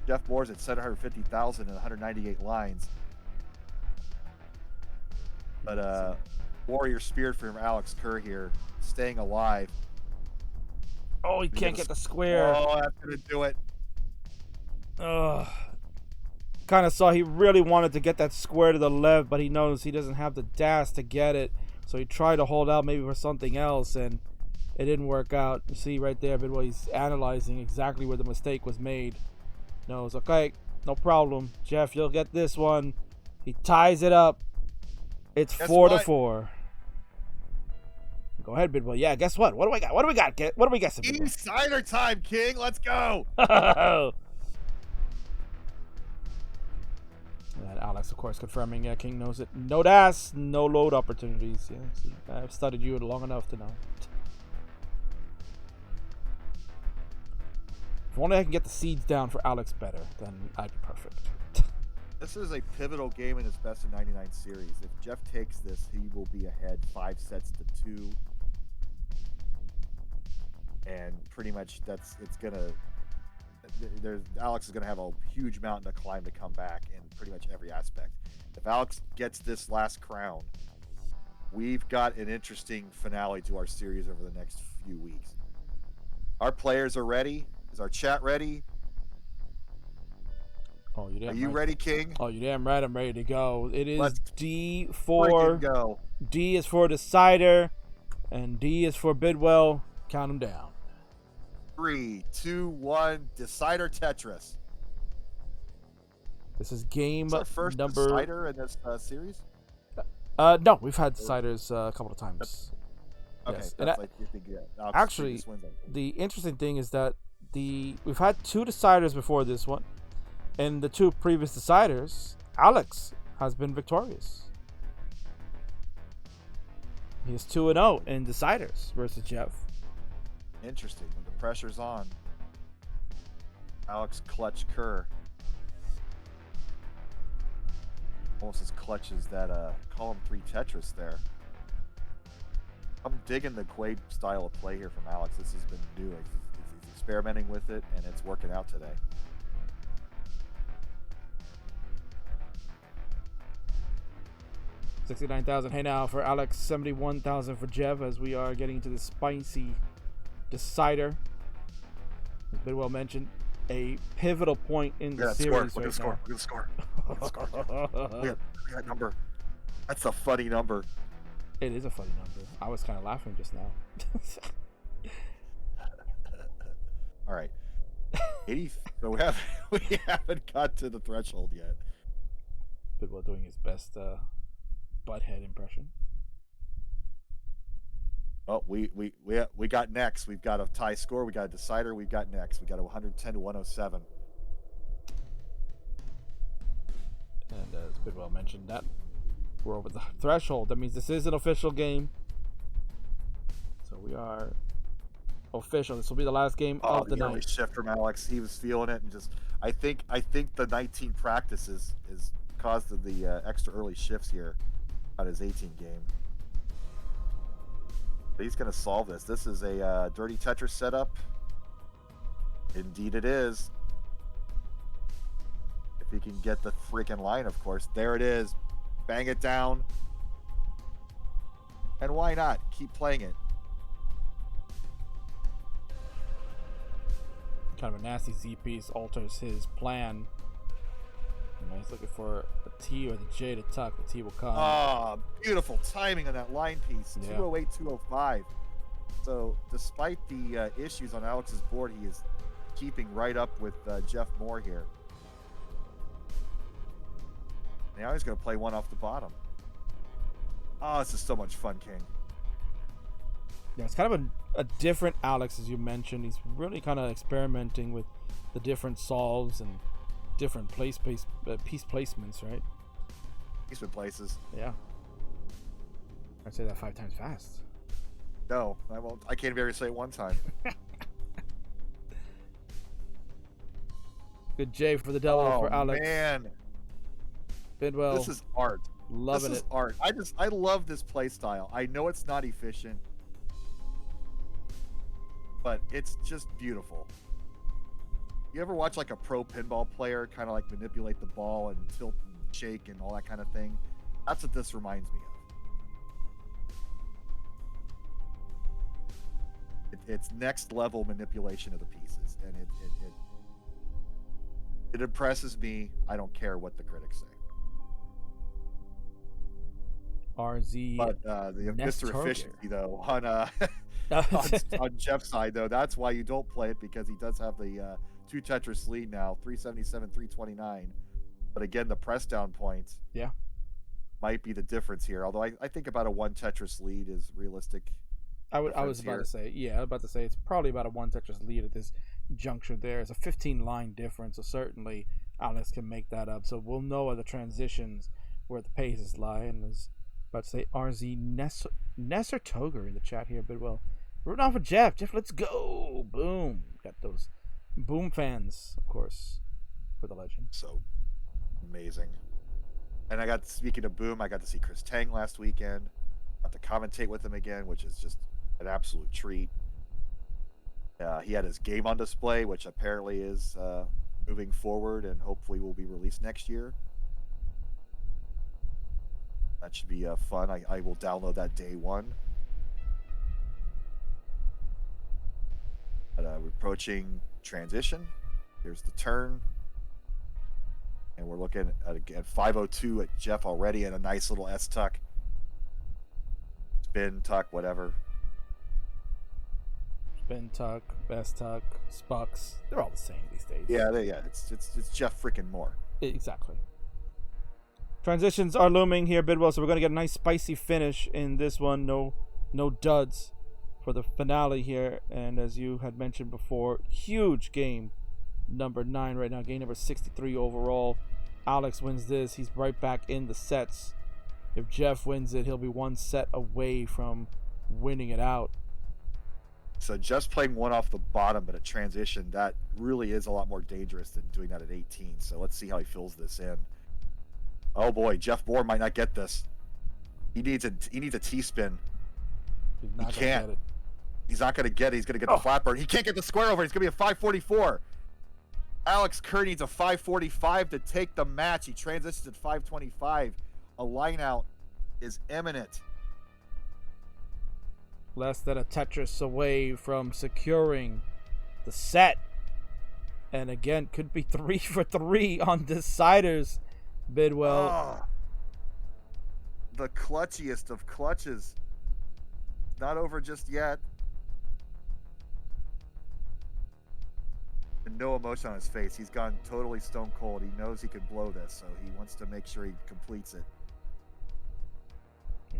Jeff Moore's at 750,000 and 198 lines. But Warrior Spirit from Alex Kerr here, staying alive. Oh, he can't get the square. Oh, that's going to do it. Ugh. Kind of saw he really wanted to get that square to the left, but he knows he doesn't have the dash to get it. So he tried to hold out maybe for something else, and it didn't work out. You see right there, Bidwell, he's analyzing exactly where the mistake was made. Knows, okay, no problem. Jeff, you'll get this one. He ties it up. It's 4-4. Go ahead, Bidwell. Yeah, guess what? What do I got? What do we got? What do we guess? Cider time, King. Let's go. And Alex, of course, confirming. Yeah, King knows it. No DAS, no load opportunities. Yeah, see, I've studied you long enough to know. If only I can get the seeds down for Alex better, then I'd be perfect. This is a pivotal game in his best of 99 series. If Jeff takes this, he will be ahead 5-2. And pretty much Alex is gonna have a huge mountain to climb to come back in pretty much every aspect. If Alex gets this last crown, we've got an interesting finale to our series over the next few weeks. Our players are ready. Is our chat ready? Oh, you damn Are you right. ready, King? Oh, you damn right. I'm ready to go. It is Let's D4. Go. D is for Decider, and D is for Bidwell. Count them down. 3, 2, 1. Decider Tetris. This is game Is our first number. Decider in this series? No, we've had Deciders a couple of times. Okay, Yes. that's And like you think, yeah. actually, the interesting thing is that we've had 2 Deciders before this one, and the 2 previous Deciders, Alex has been victorious. He is 2-0 in Deciders versus Jeff. Interesting. When the pressure's on, Alex Clutch Kerr. Almost as clutch as that column 3 Tetris there. I'm digging the Quaid style of play here from Alex. This has been new. He's experimenting with it, and it's working out today. $69,000. Hey now for Alex, $71,000 for Jeff as we are getting to the spicy Decider. As Bidwell mentioned, a pivotal point in the series. Look at the score. Look at the score. Look at the score. Look at that number. That's a funny number. It is a funny number. I was kind of laughing just now. All right. 80. So we haven't got to the threshold yet. Bidwell doing his best butthead impression. Oh, we got next. We've got a tie score. We got a decider. We've got next. We got a 110 to 107. And as Bidwell mentioned, that we're over the threshold. That means this is an official game. So we are official. This will be the last game of the night. Shift from Alex. He was feeling it, and just I think the 19 practices is caused the extra early shifts here on his 18 game. But he's going to solve this. This is a dirty Tetris setup. Indeed, it is. If he can get the freaking line, of course. There it is. Bang it down. And why not? Keep playing it. Kind of a nasty Z piece alters his plan. He's looking for a T or the J to tuck. The T will come. Ah, beautiful timing on that line piece. Yeah. 208, 205. So, despite the issues on Alex's board, he is keeping right up with Jeff Moore here. Now he's going to play one off the bottom. Oh, this is so much fun, King. Yeah, it's kind of a different Alex, as you mentioned. He's really kind of experimenting with the different solves and different piece placements, right? Placement places. Yeah. I'd say that 5 times fast. No, I won't. I can't even say it one time. Good J for the devil for Alex. Man. Bidwell. This is art. Loving this is art. I love this play style. I know it's not efficient, but it's just beautiful. You ever watch like a pro pinball player kind of like manipulate the ball and tilt and shake and all that kind of thing? That's what this reminds me of. It's next level manipulation of the pieces, and it impresses me. I don't care what the critics say. RZ. But the Mr. Efficiency though on Jeff's side though, that's why you don't play it, because he does have the 2 Tetris lead now, 377, 329. But again, the press down points might be the difference here. Although I think about a 1 Tetris lead is realistic I was about to say, it's probably about a one Tetris lead at this juncture. There is a 15 line difference, so certainly Alex can make that up. So we'll know at the transitions where the paces lie. And as about to say, RZ Nesser Toger in the chat here, Bidwell. Rooting off of Jeff. Jeff, let's go. Boom. Got those Boom fans, of course, for the legend. So amazing. And speaking of Boom, I got to see Chris Tang last weekend. Got to commentate with him again, which is just an absolute treat. He had his game on display, which apparently is moving forward and hopefully will be released next year. That should be fun. I will download that day one. But we're approaching transition. Here's the turn. And we're looking at, again, 502 at Jeff already and a nice little S-tuck. Spin, tuck, whatever. Spin, tuck, S-tuck, spucks. They're all the same these days. Yeah, it's Jeff freaking Moore. Exactly. Transitions are looming here, Bidwell, so we're going to get a nice spicy finish in this one. No duds for the finale here. And as you had mentioned before, huge game number 9 right now. Game number 63 overall. Alex wins this. He's right back in the sets. If Jeff wins it, he'll be one set away from winning it out. So just playing one off the bottom, but at transition, that really is a lot more dangerous than doing that at 18. So let's see how he fills this in. Oh boy, Jeff Moore might not get this. He needs a T-spin. He can't. He's not going to get it. He's going to get the flapper. He can't get the square over. He's going to be a 544. Alex Kerr needs a 545 to take the match. He transitions at 525. A line out is imminent. Less than a Tetris away from securing the set. And again, could be 3 for 3 on deciders, Bidwell. The clutchiest of clutches. Not over just yet. And no emotion on his face. He's gone totally stone cold. He knows he could blow this, so he wants to make sure he completes it.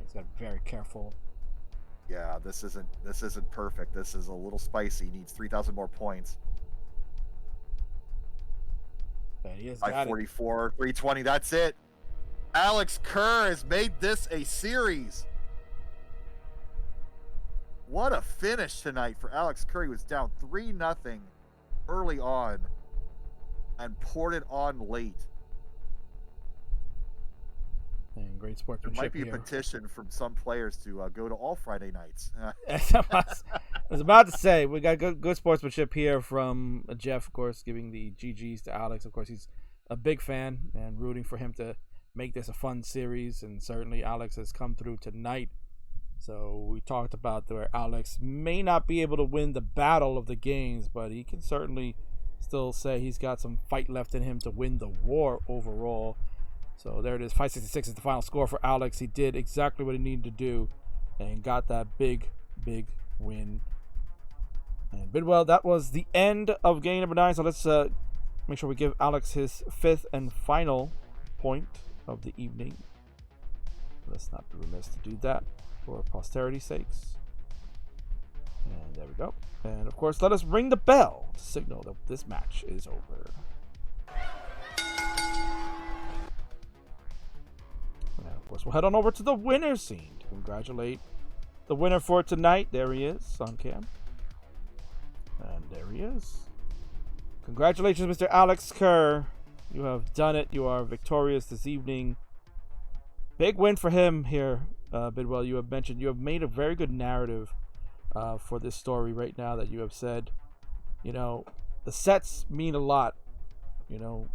He's got to be very careful. Yeah, this isn't perfect. This is a little spicy. He needs 3,000 more points. But he has 544, 320. That's it. Alex Kerr has made this a series. What a finish tonight for Alex Kerr. He was down 3-0 early on and poured it on late. And great sportsmanship. There might be a petition from some players to go to all Friday nights. I was about to say, we got good sportsmanship here from Jeff, of course, giving the GGs to Alex. Of course, he's a big fan and rooting for him to make this a fun series, and certainly Alex has come through tonight. So we talked about where Alex may not be able to win the battle of the games, but he can certainly still say he's got some fight left in him to win the war overall. So there it is. 566 is the final score for Alex. He did exactly what he needed to do and got that big win. And Bidwell, that was the end of game number 9. So let's make sure we give Alex his 5th and final point of the evening. Let's not be remiss to do that for posterity's sakes. And there we go. And of course, let us ring the bell to signal that this match is over. And of course, we'll head on over to the winner scene to congratulate the winner for tonight. There he is on cam. And there he is. Congratulations, Mr. Alex Kerr. You have done it. You are victorious this evening. Big win for him here, Bidwell. You have mentioned you have made a very good narrative for this story right now that you have said, you know, the sets mean a lot, you know,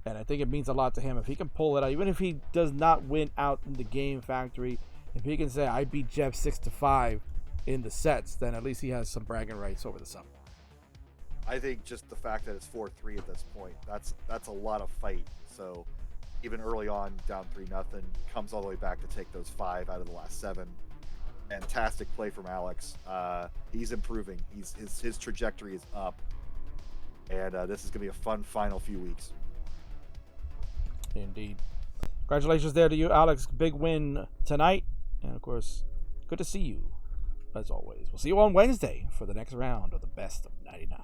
and I think it means a lot to him if he can pull it out, even if he does not win out in the game factory. If he can say I beat Jeff 6-5 in the sets, then at least he has some bragging rights over the summer. I think just the fact that it's 4-3 at this point, that's a lot of fight. So even early on, down 3-0, comes all the way back to take those 5 out of the last 7. Fantastic play from Alex. He's improving. His trajectory is up, and this is going to be a fun final few weeks. Indeed. Congratulations there to you, Alex. Big win tonight, and of course, good to see you as always, we'll see you on Wednesday for the next round of the best of 99.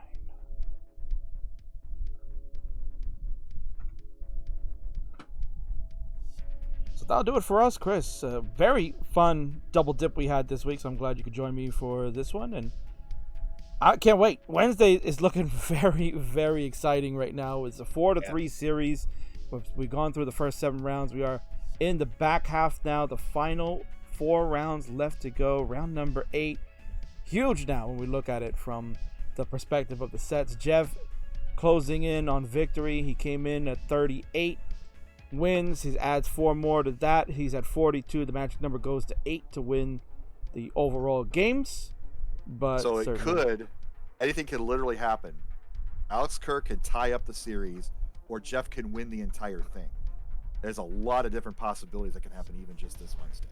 So that'll do it for us, Chris. Very fun double dip we had this week, so I'm glad you could join me for this one. And I can't wait. Wednesday is looking very, very exciting right now. It's a 4-3 series. We've gone through the first 7 rounds. We are in the back half now. The final 4 rounds left to go. Round number 8. Huge now when we look at it from the perspective of the sets. Jeff closing in on victory. He came in at 38 wins. He adds 4 more to that. He's at 42. The magic number goes to 8 to win the overall games. But so anything could literally happen. Alex Kerr could tie up the series, or Jeff can win the entire thing. There's a lot of different possibilities that can happen even just this Wednesday.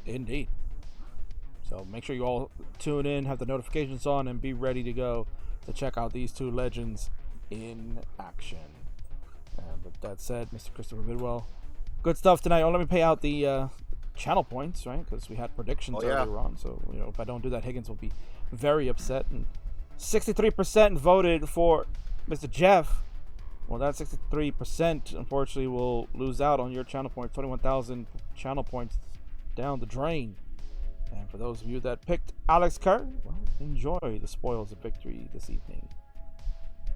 Indeed. So make sure you all tune in, have the notifications on, and be ready to go to check out these 2 legends in action. And with that said, Mr. Christopher Bidwell, good stuff tonight. Oh, let me pay out the channel points, right? Because we had predictions earlier on. So, if I don't do that, Higgins will be very upset. And 63% voted for Mr. Jeff. Well, that 63% unfortunately will lose out on your channel points. 21,000 channel points down the drain. And for those of you that picked Alex Kerr, well, enjoy the spoils of victory this evening.